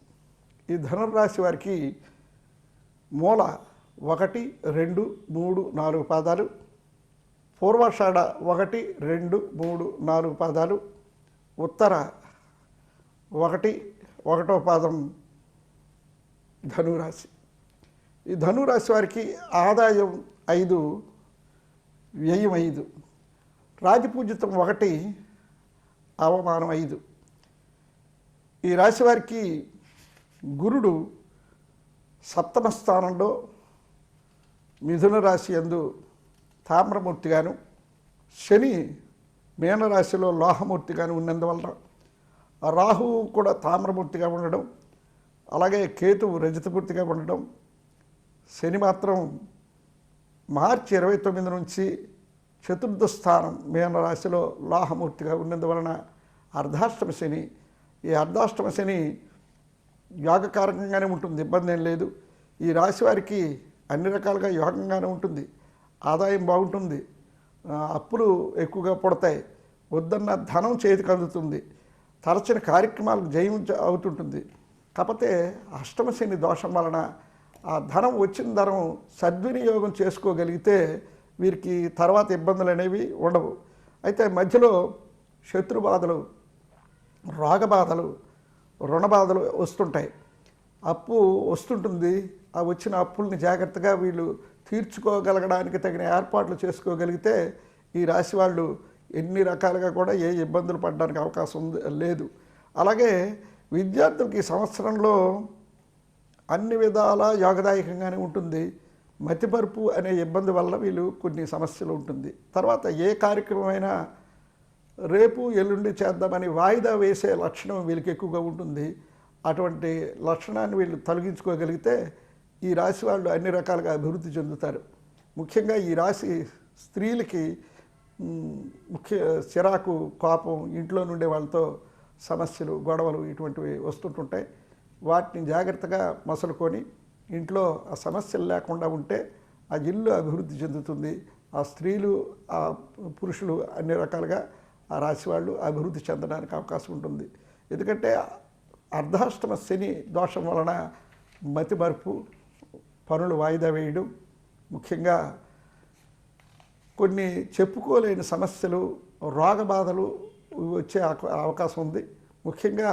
ఈ ధనురాశి వారికి మూల 1, 2, 3, 4 పాదాలు, పూర్వాషాఢ 1, 2, 3, 4 పాదాలు, ఉత్తర 1, 1వ పాదం ధనురాశి. ఈ ధనురాశి వారికి ఆదాయం 5, వ్యయం 5, రాజపూజితం 1, అవమానం 5. ఈ రాశి వారికి గురుడు సప్తమ స్థానంలో మిథున రాశి యందు తామ్రమూర్తిగాను, శని మీనరాశిలో లోహమూర్తిగాను ఉన్నందువలన, రాహువు కూడా తామ్రమూర్తిగా ఉండడం, అలాగే కేతువు రజతమూర్తిగా ఉండడం, శని మాత్రం మార్చి 29 నుంచి చతుర్థ స్థానం మీనరాశిలో లోహమూర్తిగా ఉన్నందువలన అర్ధాష్టమ శని. ఈ అర్ధాష్టమ శని యోగకారకంగానే ఉంటుంది, ఇబ్బంది ఏం లేదు. ఈ రాశి వారికి అన్ని రకాలుగా యోగంగానే ఉంటుంది, ఆదాయం బాగుంటుంది, అప్పులు ఎక్కువగా పుడతాయి, వద్దన్న ధనం చేతికి అందుతుంది. తలచిన కార్యక్రమాలకు జయం అవుతుంటుంది. కాకపోతే అష్టమ శని దోషం వలన ఆ ధనం వచ్చిన ధనం సద్వినియోగం చేసుకోగలిగితే వీరికి తర్వాత ఇబ్బందులు అనేవి ఉండవు. అయితే మధ్యలో శత్రు బాధలు, రోగ బాధలు, రుణ బాధలు వస్తుంటాయి. అప్పు వస్తుంటుంది. ఆ వచ్చిన అప్పుల్ని జాగ్రత్తగా వీళ్ళు తీర్చుకోగలగడానికి తగిన ఏర్పాట్లు చేసుకోగలిగితే ఈ రాశి వాళ్ళు ఎన్ని రకాలుగా కూడా ఏ ఇబ్బందులు పడడానికి అవకాశం లేదు. అలాగే విద్యార్థులకి ఈ సంవత్సరంలో అన్ని విధాలా యోగదాయకంగానే ఉంటుంది. మతిమరుపు అనే ఇబ్బంది వల్ల వీళ్ళు కొన్ని సమస్యలు ఉంటుంది. తర్వాత ఏ కార్యక్రమమైనా రేపు ఎల్లుండి చేద్దామని వాయిదా వేసే లక్షణం వీళ్ళకి ఎక్కువగా ఉంటుంది. అటువంటి లక్షణాన్ని వీళ్ళు తొలగించుకోగలిగితే ఈ రాశి వాళ్ళు అన్ని రకాలుగా అభివృద్ధి చెందుతారు. ముఖ్యంగా ఈ రాశి స్త్రీలకి ముఖ్య చిరాకు, కోపం, ఇంట్లో నుండే వాళ్ళతో సమస్యలు, గొడవలు ఇటువంటివి వస్తుంటుంటాయి. వాటిని జాగ్రత్తగా మసలుకొని ఇంట్లో ఆ సమస్యలు లేకుండా ఉంటే ఆ ఇల్లు అభివృద్ధి చెందుతుంది. ఆ స్త్రీలు, ఆ పురుషులు అన్ని రకాలుగా ఆ రాశి వాళ్ళు అభివృద్ధి చెందడానికి అవకాశం ఉంటుంది. ఎందుకంటే అర్ధాష్టమ శని దోషం వలన మతిమరుపు, పనులు వాయిదా వేయడం, ముఖ్యంగా కొన్ని చెప్పుకోలేని సమస్యలు, రోగబాధలు వచ్చే అవకాశం ఉంది. ముఖ్యంగా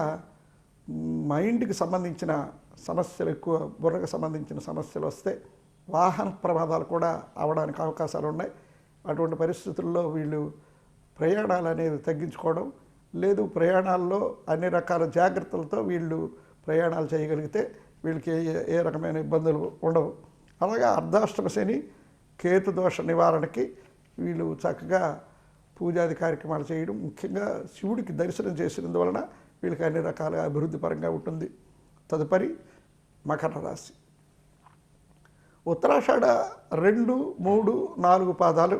మైండ్కి సంబంధించిన సమస్యలు ఎక్కువ, బుర్రకు సంబంధించిన సమస్యలు వస్తే వాహన ప్రమాదాలు కూడా అవడానికి అవకాశాలు ఉన్నాయి. అటువంటి పరిస్థితుల్లో వీళ్ళు ప్రయాణాలు అనేది తగ్గించుకోవడం, లేదు ప్రయాణాల్లో అన్ని రకాల జాగ్రత్తలతో వీళ్ళు ప్రయాణాలు చేయగలిగితే వీళ్ళకి ఏ రకమైన ఇబ్బందులు ఉండవు. అలాగే అర్ధాష్టమ శని, కేతు దోష నివారణకి వీళ్ళు చక్కగా పూజాది కార్యక్రమాలు చేయడం, ముఖ్యంగా శివుడికి దర్శనం చేసినందువలన వీళ్ళకి అన్ని రకాల అభివృద్ధి పరంగా ఉంటుంది. తదుపరి మకర రాశి. ఉత్తరాషాఢ 2, 3, 4 పాదాలు,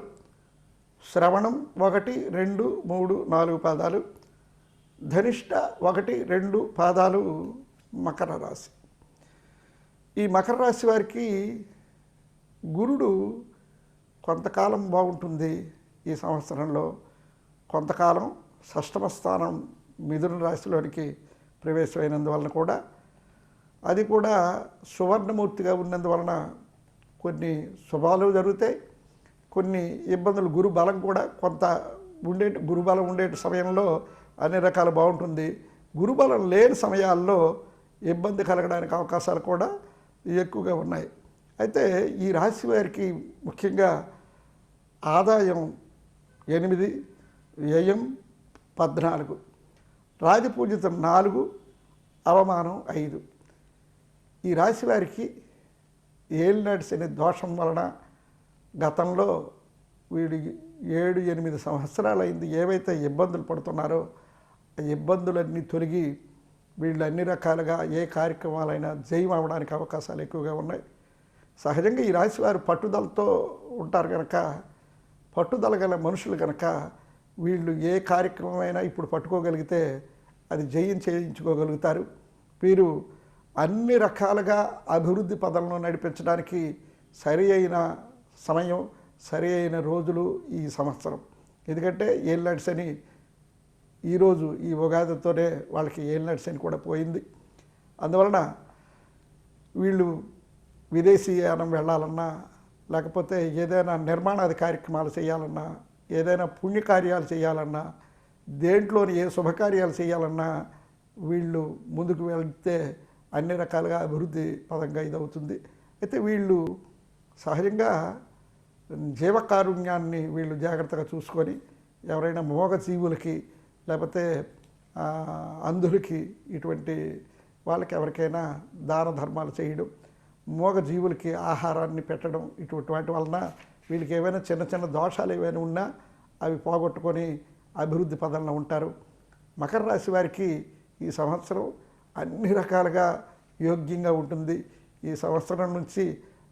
శ్రవణం 1, 2, 3, 4 పాదాలు, ధనిష్ట 1, 2 పాదాలు మకర రాశి. ఈ మకర రాశి వారికి గురుడు కొంతకాలం బాగుంటుంది. ఈ సంవత్సరంలో కొంతకాలం షష్టమ స్థానం మిథున రాశిలోనికి ప్రవేశమైనందువలన కూడా, అది కూడా సువర్ణమూర్తిగా ఉన్నందువలన కొన్ని శుభాలు జరుగుతాయి, కొన్ని ఇబ్బందులు. గురుబలం కూడా కొంత గురుబలం ఉండే సమయంలో అన్ని రకాలు బాగుంటుంది. గురుబలం లేని సమయాల్లో ఇబ్బంది కలగడానికి అవకాశాలు కూడా ఎక్కువగా ఉన్నాయి. అయితే ఈ రాశి వారికి ముఖ్యంగా ఆదాయం 8, వ్యయం 14, రాజపూజితం 4, అవమానం 5. ఈ రాశి వారికి ఏలినాటి శని దోషం వలన గతంలో వీడి 7-8 సంవత్సరాలైంది ఏవైతే ఇబ్బందులు పడుతున్నారో ఆ ఇబ్బందులన్నీ తొలగి వీళ్ళు అన్ని రకాలుగా ఏ కార్యక్రమాలైనా జయం అవ్వడానికి అవకాశాలు ఎక్కువగా ఉన్నాయి. సహజంగా ఈ రాశి వారు పట్టుదలతో ఉంటారు కనుక, పట్టుదల గల మనుషులు కనుక వీళ్ళు ఏ కార్యక్రమమైనా ఇప్పుడు పట్టుకోగలిగితే అది జయం చేయించుకోగలుగుతారు. వీరు అన్ని రకాలుగా అభివృద్ధి పదంలో నడిపించడానికి సరి అయిన సమయం, సరి అయిన రోజులు ఈ సంవత్సరం. ఎందుకంటే ఏలినాటి శని ఈరోజు ఈ ఉగాదితోనే వాళ్ళకి ఏలినాటి శని కూడా పోయింది. అందువలన వీళ్ళు విదేశీయానం వెళ్ళాలన్నా, లేకపోతే ఏదైనా నిర్మాణాది కార్యక్రమాలు చేయాలన్నా, ఏదైనా పుణ్యకార్యాలు చేయాలన్నా, దేంట్లోని ఏ శుభకార్యాలు చేయాలన్నా వీళ్ళు ముందుకు వెళ్తే అన్ని రకాలుగా అభివృద్ధి పదంగా ఇదవుతుంది. అయితే వీళ్ళు సహజంగా జీవకారుణ్యాన్ని వీళ్ళు జాగ్రత్తగా చూసుకొని ఎవరైనా మోగ జీవులకి, లేకపోతే అంధులకి, ఇటువంటి వాళ్ళకి ఎవరికైనా దాన ధర్మాలు చేయడం, మోగ జీవులకి ఆహారాన్ని పెట్టడం, ఇటువంటి వాటి వలన వీళ్ళకి ఏవైనా చిన్న చిన్న దోషాలు ఏవైనా ఉన్నా అవి పోగొట్టుకొని అభివృద్ధి పదంలో ఉంటారు. మకర రాశి వారికి ఈ సంవత్సరం అన్ని రకాలుగా యోగ్యంగా ఉంటుంది. ఈ సంవత్సరం నుంచి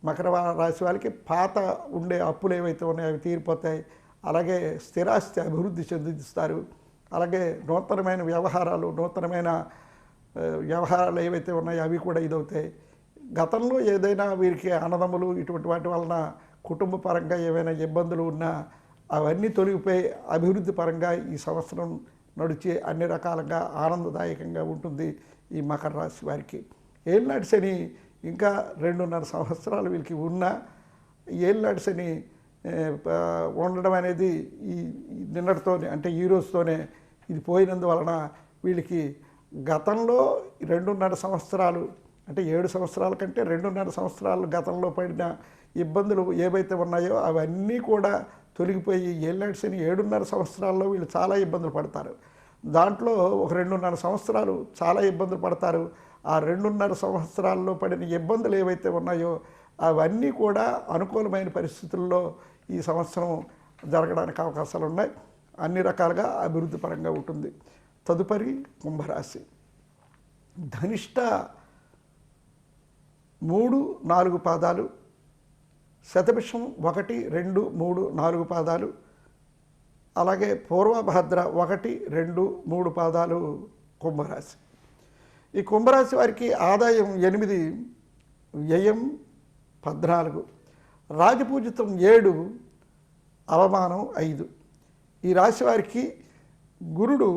మకర రాశి వారికి పాత ఉండే అప్పులు ఏవైతే ఉన్నాయో అవి తీరిపోతాయి. అలాగే స్థిరాస్తి అభివృద్ధి చెందిస్తారు. అలాగే నూతనమైన వ్యవహారాలు, నూతనమైన వ్యవహారాలు ఏవైతే ఉన్నాయో అవి కూడా ఇదవుతాయి. గతంలో ఏదైనా వీరికి అన్నదమ్ములు ఇటువంటి వాటి వలన కుటుంబ పరంగా ఏవైనా ఇబ్బందులు ఉన్నా అవన్నీ తొలగిపోయి అభివృద్ధి పరంగా ఈ సంవత్సరం నడిచి అన్ని రకాలుగా ఆనందదాయకంగా ఉంటుంది ఈ మకర రాశి వారికి. ఏలినాటి శని ఇంకా 2.5 సంవత్సరాలు వీళ్ళకి ఉన్నా ఏలినాటి శని ఉండడం అనేది ఈ నిన్నటితోనే అంటే ఈ రోజుతోనే ఇది పోయినందువలన వీళ్ళకి గతంలో 2.5 సంవత్సరాలు అంటే 7 సంవత్సరాల కంటే 2.5 సంవత్సరాలు గతంలో పడిన ఇబ్బందులు ఏవైతే ఉన్నాయో అవన్నీ కూడా తొలగిపోయి ఏలినాటి శని 7.5 సంవత్సరాల్లో వీళ్ళు చాలా ఇబ్బందులు పడతారు. దాంట్లో ఒక 2.5 సంవత్సరాలు చాలా ఇబ్బందులు పడతారు. ఆ 2.5 సంవత్సరాల్లో పడిన ఇబ్బందులు ఏవైతే ఉన్నాయో అవన్నీ కూడా అనుకూలమైన పరిస్థితుల్లో ఈ సంవత్సరం జరగడానికి అవకాశాలు ఉన్నాయి. అన్ని రకాలుగా అభివృద్ధి పరంగా ఉంటుంది. తదుపరి కుంభరాశి. ధనిష్ట 3, 4 పాదాలు, శతభిషం 1, 2, 3, 4 పాదాలు, అలాగే పూర్వభద్ర 1, 2, 3 పాదాలు కుంభరాశి. ఈ కుంభరాశి వారికి ఆదాయం 8, వ్యయం 14, రాజపూజితం 7, అవమానం 5. ఈ రాశి వారికి గురుడు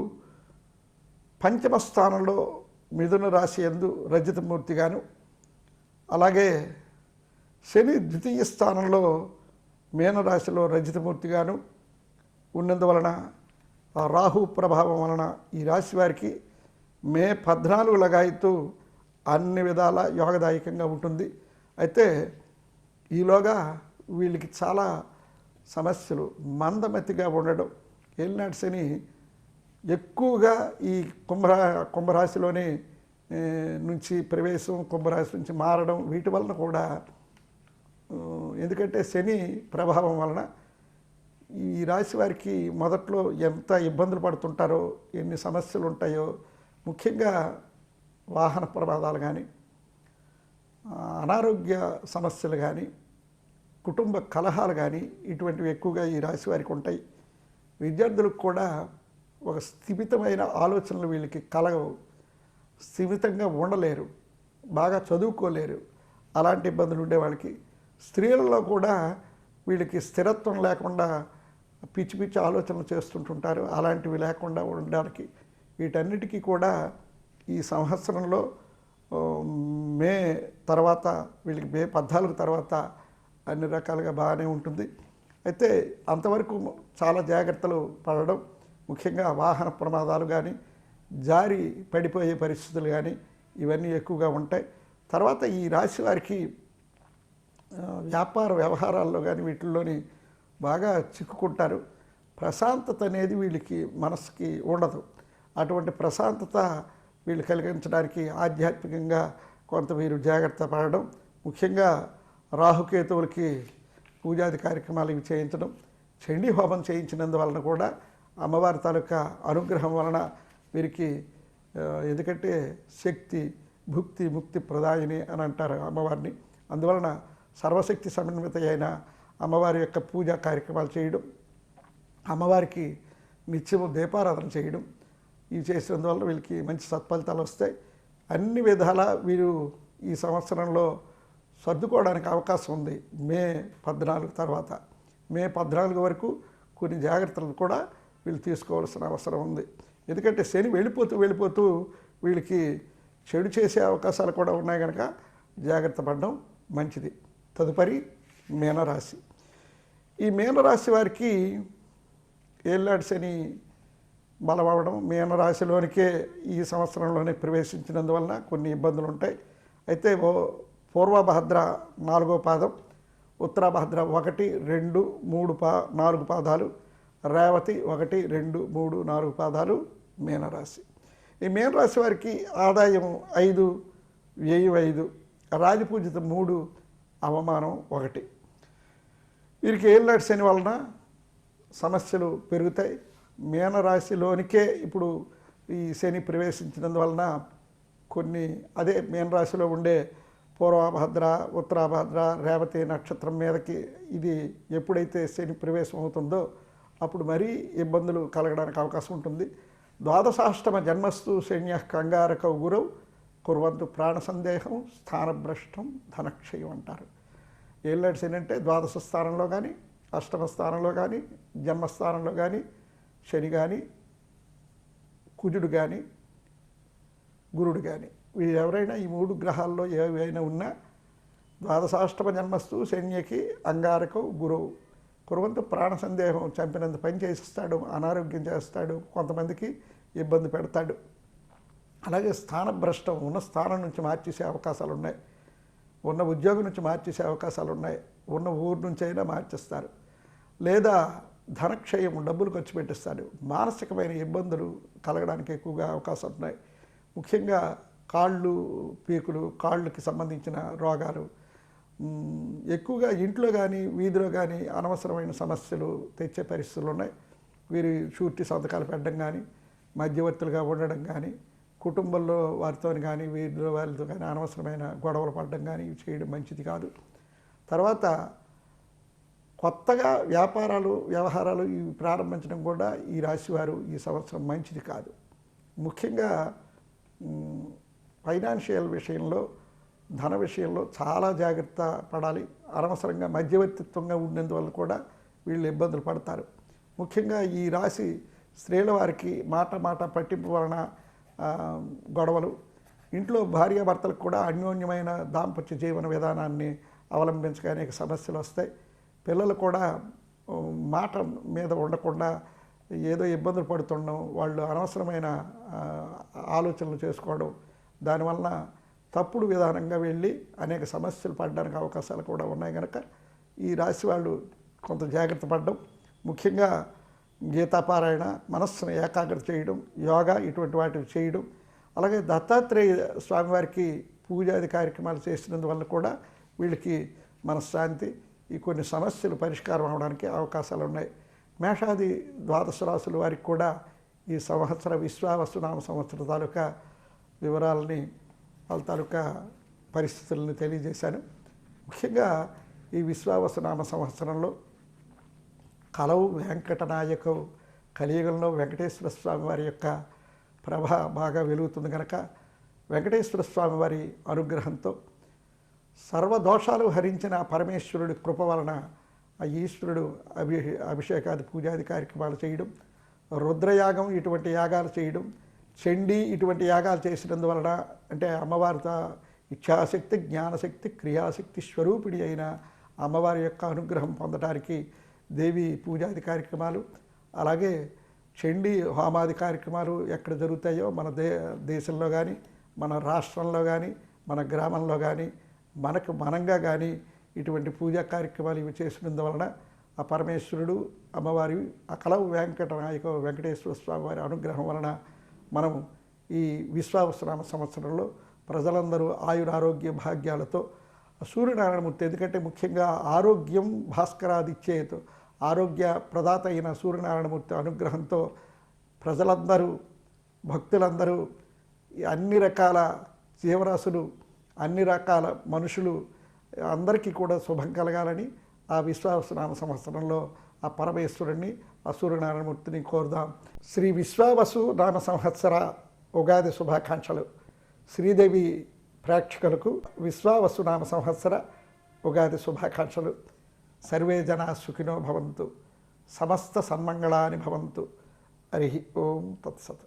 పంచమ స్థానంలో మిథున రాశి యందు రజతమూర్తిగాను, అలాగే శని ద్వితీయ స్థానంలో మీనరాశిలో రజతమూర్తిగాను ఉన్నందువలన ఆ రాహు ప్రభావం వలన ఈ రాశి వారికి మే 14 లగాయత్తు అన్ని విధాల యోగదాయకంగా ఉంటుంది. అయితే ఈలోగా వీళ్ళకి చాలా సమస్యలు, మందమతిగా ఉండడం, ఏలినాటి శని ఎక్కువగా ఈ కుంభరాశిలోని నుంచి ప్రవేశం, కుంభరాశి నుంచి మారడం, వీటి వలన కూడా ఎందుకంటే శని ప్రభావం వలన ఈ రాశి వారికి మొదట్లో ఎంత ఇబ్బందులు పడుతుంటారో, ఎన్ని సమస్యలు ఉంటాయో, ముఖ్యంగా వాహన ప్రమాదాలు కానీ, అనారోగ్య సమస్యలు కానీ, కుటుంబ కలహాలు కానీ ఇటువంటివి ఎక్కువగా ఈ రాశి వారికి ఉంటాయి. విద్యార్థులకు కూడా ఒక స్థిమితమైన ఆలోచనలు వీళ్ళకి కలగవు, స్థిమితంగా ఉండలేరు, బాగా చదువుకోలేరు, అలాంటి ఇబ్బందులు ఉండే వాళ్ళకి. స్త్రీలలో కూడా వీళ్ళకి స్థిరత్వం లేకుండా పిచ్చి పిచ్చి ఆలోచనలు చేస్తుంటుంటారు, అలాంటివి లేకుండా ఉండడానికి వీటన్నిటికీ కూడా ఈ సంవత్సరంలో మే తర్వాత వీళ్ళకి మే 14 తర్వాత అన్ని రకాలుగా బాగానే ఉంటుంది. అయితే అంతవరకు చాలా జాగ్రత్తలు పడడం, ముఖ్యంగా వాహన ప్రమాదాలు కానీ, జారి పడిపోయే పరిస్థితులు కానీ ఇవన్నీ ఎక్కువగా ఉంటాయి. తర్వాత ఈ రాశి వారికి వ్యాపార వ్యవహారాల్లో కానీ వీటిల్లోని బాగా చిక్కుకుంటారు. ప్రశాంతత అనేది వీళ్ళకి మనసుకి ఉండదు. అటువంటి ప్రశాంతత వీళ్ళు కలిగించడానికి ఆధ్యాత్మికంగా కొంత మీరు జాగ్రత్త పడడం, ముఖ్యంగా రాహుకేతువులకి పూజాది కార్యక్రమాలు ఇవి చేయించడం, చండీ హోమం చేయించినందువలన కూడా అమ్మవారి తాలూకా అనుగ్రహం వలన వీరికి, ఎందుకంటే శక్తి భుక్తి ముక్తి ప్రదాయిని అని అంటారు అమ్మవారిని, అందువలన సర్వశక్తి సమన్విత అయిన అమ్మవారి యొక్క పూజా కార్యక్రమాలు చేయడం, అమ్మవారికి నిత్యము దీపారాధన చేయడం, ఇవి చేసినందువల్ల వీళ్ళకి మంచి సత్ఫలితాలు వస్తాయి. అన్ని విధాలా వీరు ఈ సంవత్సరంలో సర్దుకోవడానికి అవకాశం ఉంది. మే 14 తర్వాత, మే 14 వరకు కొన్ని జాగ్రత్తలు కూడా వీళ్ళు తీసుకోవాల్సిన అవసరం ఉంది. ఎందుకంటే శని వెళ్ళిపోతూ వీళ్ళకి చెడు చేసే అవకాశాలు కూడా ఉన్నాయి కనుక జాగ్రత్త పడడం మంచిది. తదుపరి మీనరాశి. ఈ మీనరాశి వారికి ఏలినాటి శని బలమవడం, మీనరాశిలోనికే ఈ సంవత్సరంలోనే ప్రవేశించినందువలన కొన్ని ఇబ్బందులు ఉంటాయి. అయితే పూర్వభద్ర 4వ పాదం, ఉత్తరాభద్ర 1, 2, 3, 4 పాదాలు, రేవతి 1, 2, 3, 4 పాదాలు మీనరాశి. ఈ మీనరాశి వారికి ఆదాయం 5, వ్యయం 5, రాజపూజితం 3, అవమానం 1. వీరికి ఏలినాటి శని వలన సమస్యలు పెరుగుతాయి. మీనరాశిలోనికే ఇప్పుడు ఈ శని ప్రవేశించినందువలన కొన్ని అదే మీనరాశిలో ఉండే పూర్వభద్ర, ఉత్తరాభద్ర, రేవతి నక్షత్రం మీదకి ఇది ఎప్పుడైతే శని ప్రవేశం అవుతుందో అప్పుడు మరీ ఇబ్బందులు కలగడానికి అవకాశం ఉంటుంది. ద్వాదశాష్టమ జన్మస్తు శన్య కంగారక గురవు కుర్వంతు ప్రాణ సందేహం స్థానభ్రష్టం ధనక్షయం అంటారు. ఏలినాటి శని అంటే ద్వాదశ స్థానంలో కానీ, అష్టమ స్థానంలో కానీ, జన్మస్థానంలో కానీ శని కానీ కుజుడు కానీ గురుడు కానీ వీరు ఎవరైనా ఈ 3 గ్రహాల్లో ఏవైనా ఉన్నా ద్వాదశాష్టమ జన్మస్తు శన్యకి అంగారకం గురువు కురవంతు ప్రాణ సందేహం చంపినంత పని చేసిస్తాడు, అనారోగ్యం చేస్తాడు, కొంతమందికి ఇబ్బంది పెడతాడు. అలాగే స్థానభ్రష్టం, ఉన్న స్థానం నుంచి మార్చేసే అవకాశాలు ఉన్నాయి, ఉన్న ఉద్యోగం నుంచి మార్చేసే అవకాశాలు ఉన్నాయి, ఉన్న ఊరు నుంచి అయినా మార్చేస్తారు. లేదా ధనక్షయం, డబ్బులు ఖర్చు పెట్టిస్తారు. మానసికమైన ఇబ్బందులు కలగడానికి ఎక్కువగా అవకాశాలు ఉన్నాయి. ముఖ్యంగా కాళ్ళు పీకులు, కాళ్ళకి సంబంధించిన రోగాలు ఎక్కువగా ఇంట్లో కానీ వీధిలో కానీ అనవసరమైన సమస్యలు తెచ్చే పరిస్థితులు ఉన్నాయి. వీరి షూరిటీ సంతకాలు పెట్టడం కానీ, మధ్యవర్తులుగా ఉండడం కానీ, కుటుంబంలో వారితో కానీ వీరిలో వారితో కానీ అనవసరమైన గొడవలు పడడం కానీ ఇవి చేయడం మంచిది కాదు. తర్వాత కొత్తగా వ్యవహారాలు ఇవి ప్రారంభించడం కూడా ఈ రాశివారు ఈ సంవత్సరం మంచిది కాదు. ముఖ్యంగా ఫైనాన్షియల్ విషయంలో, ధన విషయంలో చాలా జాగ్రత్త పడాలి. అనవసరంగా మధ్యవర్తిత్వంగా ఉండేందువల్ల కూడా వీళ్ళు ఇబ్బందులు పడతారు. ముఖ్యంగా ఈ రాశి స్త్రీల వారికి మాట పట్టింపు వలన గొడవలు, ఇంట్లో భార్యాభర్తలకు కూడా అన్యోన్యమైన దాంపత్య జీవన విధానాన్ని అవలంబించగా అనేక సమస్యలు వస్తాయి. పిల్లలు కూడా మాట మీద ఉండకుండా ఏదో ఇబ్బందులు పడుతుండడం, వాళ్ళు అనవసరమైన ఆలోచనలు చేసుకోవడం, దానివలన తప్పుడు విధానంగా వెళ్ళి అనేక సమస్యలు పడడానికి అవకాశాలు కూడా ఉన్నాయి. కనుక ఈ రాశి వాళ్ళు కొంత జాగ్రత్త పడడం, ముఖ్యంగా గీతాపారాయణ, మనస్సును ఏకాగ్రత చేయడం, యోగా ఇటువంటి వాటివి చేయడం, అలాగే దత్తాత్రేయ స్వామివారికి పూజాది కార్యక్రమాలు చేసినందువల్ల కూడా వీళ్ళకి మనశ్శాంతి, ఈ కొన్ని సమస్యలు పరిష్కారం అవడానికి అవకాశాలు ఉన్నాయి. మేషాది ద్వాదశ రాశుల వారికి కూడా ఈ సంవత్సర విశ్వావసునామ సంవత్సర తాలూకా వివరాలని, వాళ్ళ తాలూకా పరిస్థితులను తెలియజేశాను. ముఖ్యంగా ఈ విశ్వావసునామ సంవత్సరంలో కలవు వెంకటనాయకు కలియుగంలో వెంకటేశ్వర స్వామి వారి యొక్క ప్రభ బాగా వెలుగుతుంది. కనుక వెంకటేశ్వర స్వామి వారి అనుగ్రహంతో సర్వదోషాలు హరించిన పరమేశ్వరుడి కృప వలన ఆ ఈశ్వరుడు అభిషేకాది పూజాది కార్యక్రమాలు చేయడం, రుద్రయాగం ఇటువంటి యాగాలు చేయడం, చండీ ఇటువంటి యాగాలు చేసినందువలన, అంటే అమ్మవారితో ఇచ్ఛాశక్తి, జ్ఞానశక్తి, క్రియాశక్తి స్వరూపిణి అయిన అమ్మవారి యొక్క అనుగ్రహం పొందడానికి దేవి పూజాది కార్యక్రమాలు, అలాగే చండీ హోమాది కార్యక్రమాలు ఎక్కడ జరుగుతాయో మన దేశంలో కానీ, మన రాష్ట్రంలో కానీ, మన గ్రామంలో కానీ, మనకు మనంగా కానీ ఇటువంటి పూజా కార్యక్రమాలు ఇవి చేసినందువలన ఆ పరమేశ్వరుడు అమ్మవారి అకలవు వెంకటేశ్వర స్వామి వారి అనుగ్రహం వలన మనం ఈ విశ్వావసునామ సంవత్సరంలో ప్రజలందరూ ఆయురారోగ్య భాగ్యాలతో సూర్యనారాయణమూర్తి, ఎందుకంటే ముఖ్యంగా ఆరోగ్యం భాస్కరాదిచ్చేతు, ఆరోగ్య ప్రదాత అయిన సూర్యనారాయణమూర్తి అనుగ్రహంతో ప్రజలందరూ, భక్తులందరూ, అన్ని రకాల జీవరాశులు, అన్ని రకాల మనుషులు అందరికీ కూడా శుభం కలగాలని ఆ విశ్వావసునామ సంవత్సరంలో ఆ పరమేశ్వరుణ్ణి, ఆ సూర్యనారాయణమూర్తిని కోరుదాం. శ్రీ విశ్వావసు నామ సంవత్సర ఉగాది శుభాకాంక్షలు. శ్రీదేవి ప్రేక్షకులకు విశ్వావసు నామ సంవత్సర ఉగాది శుభాకాంక్షలు. సర్వే జనా సుఖినో భవంతు, సమస్త సన్మంగళాని భవంతు. హరి ఓం తత్సత్.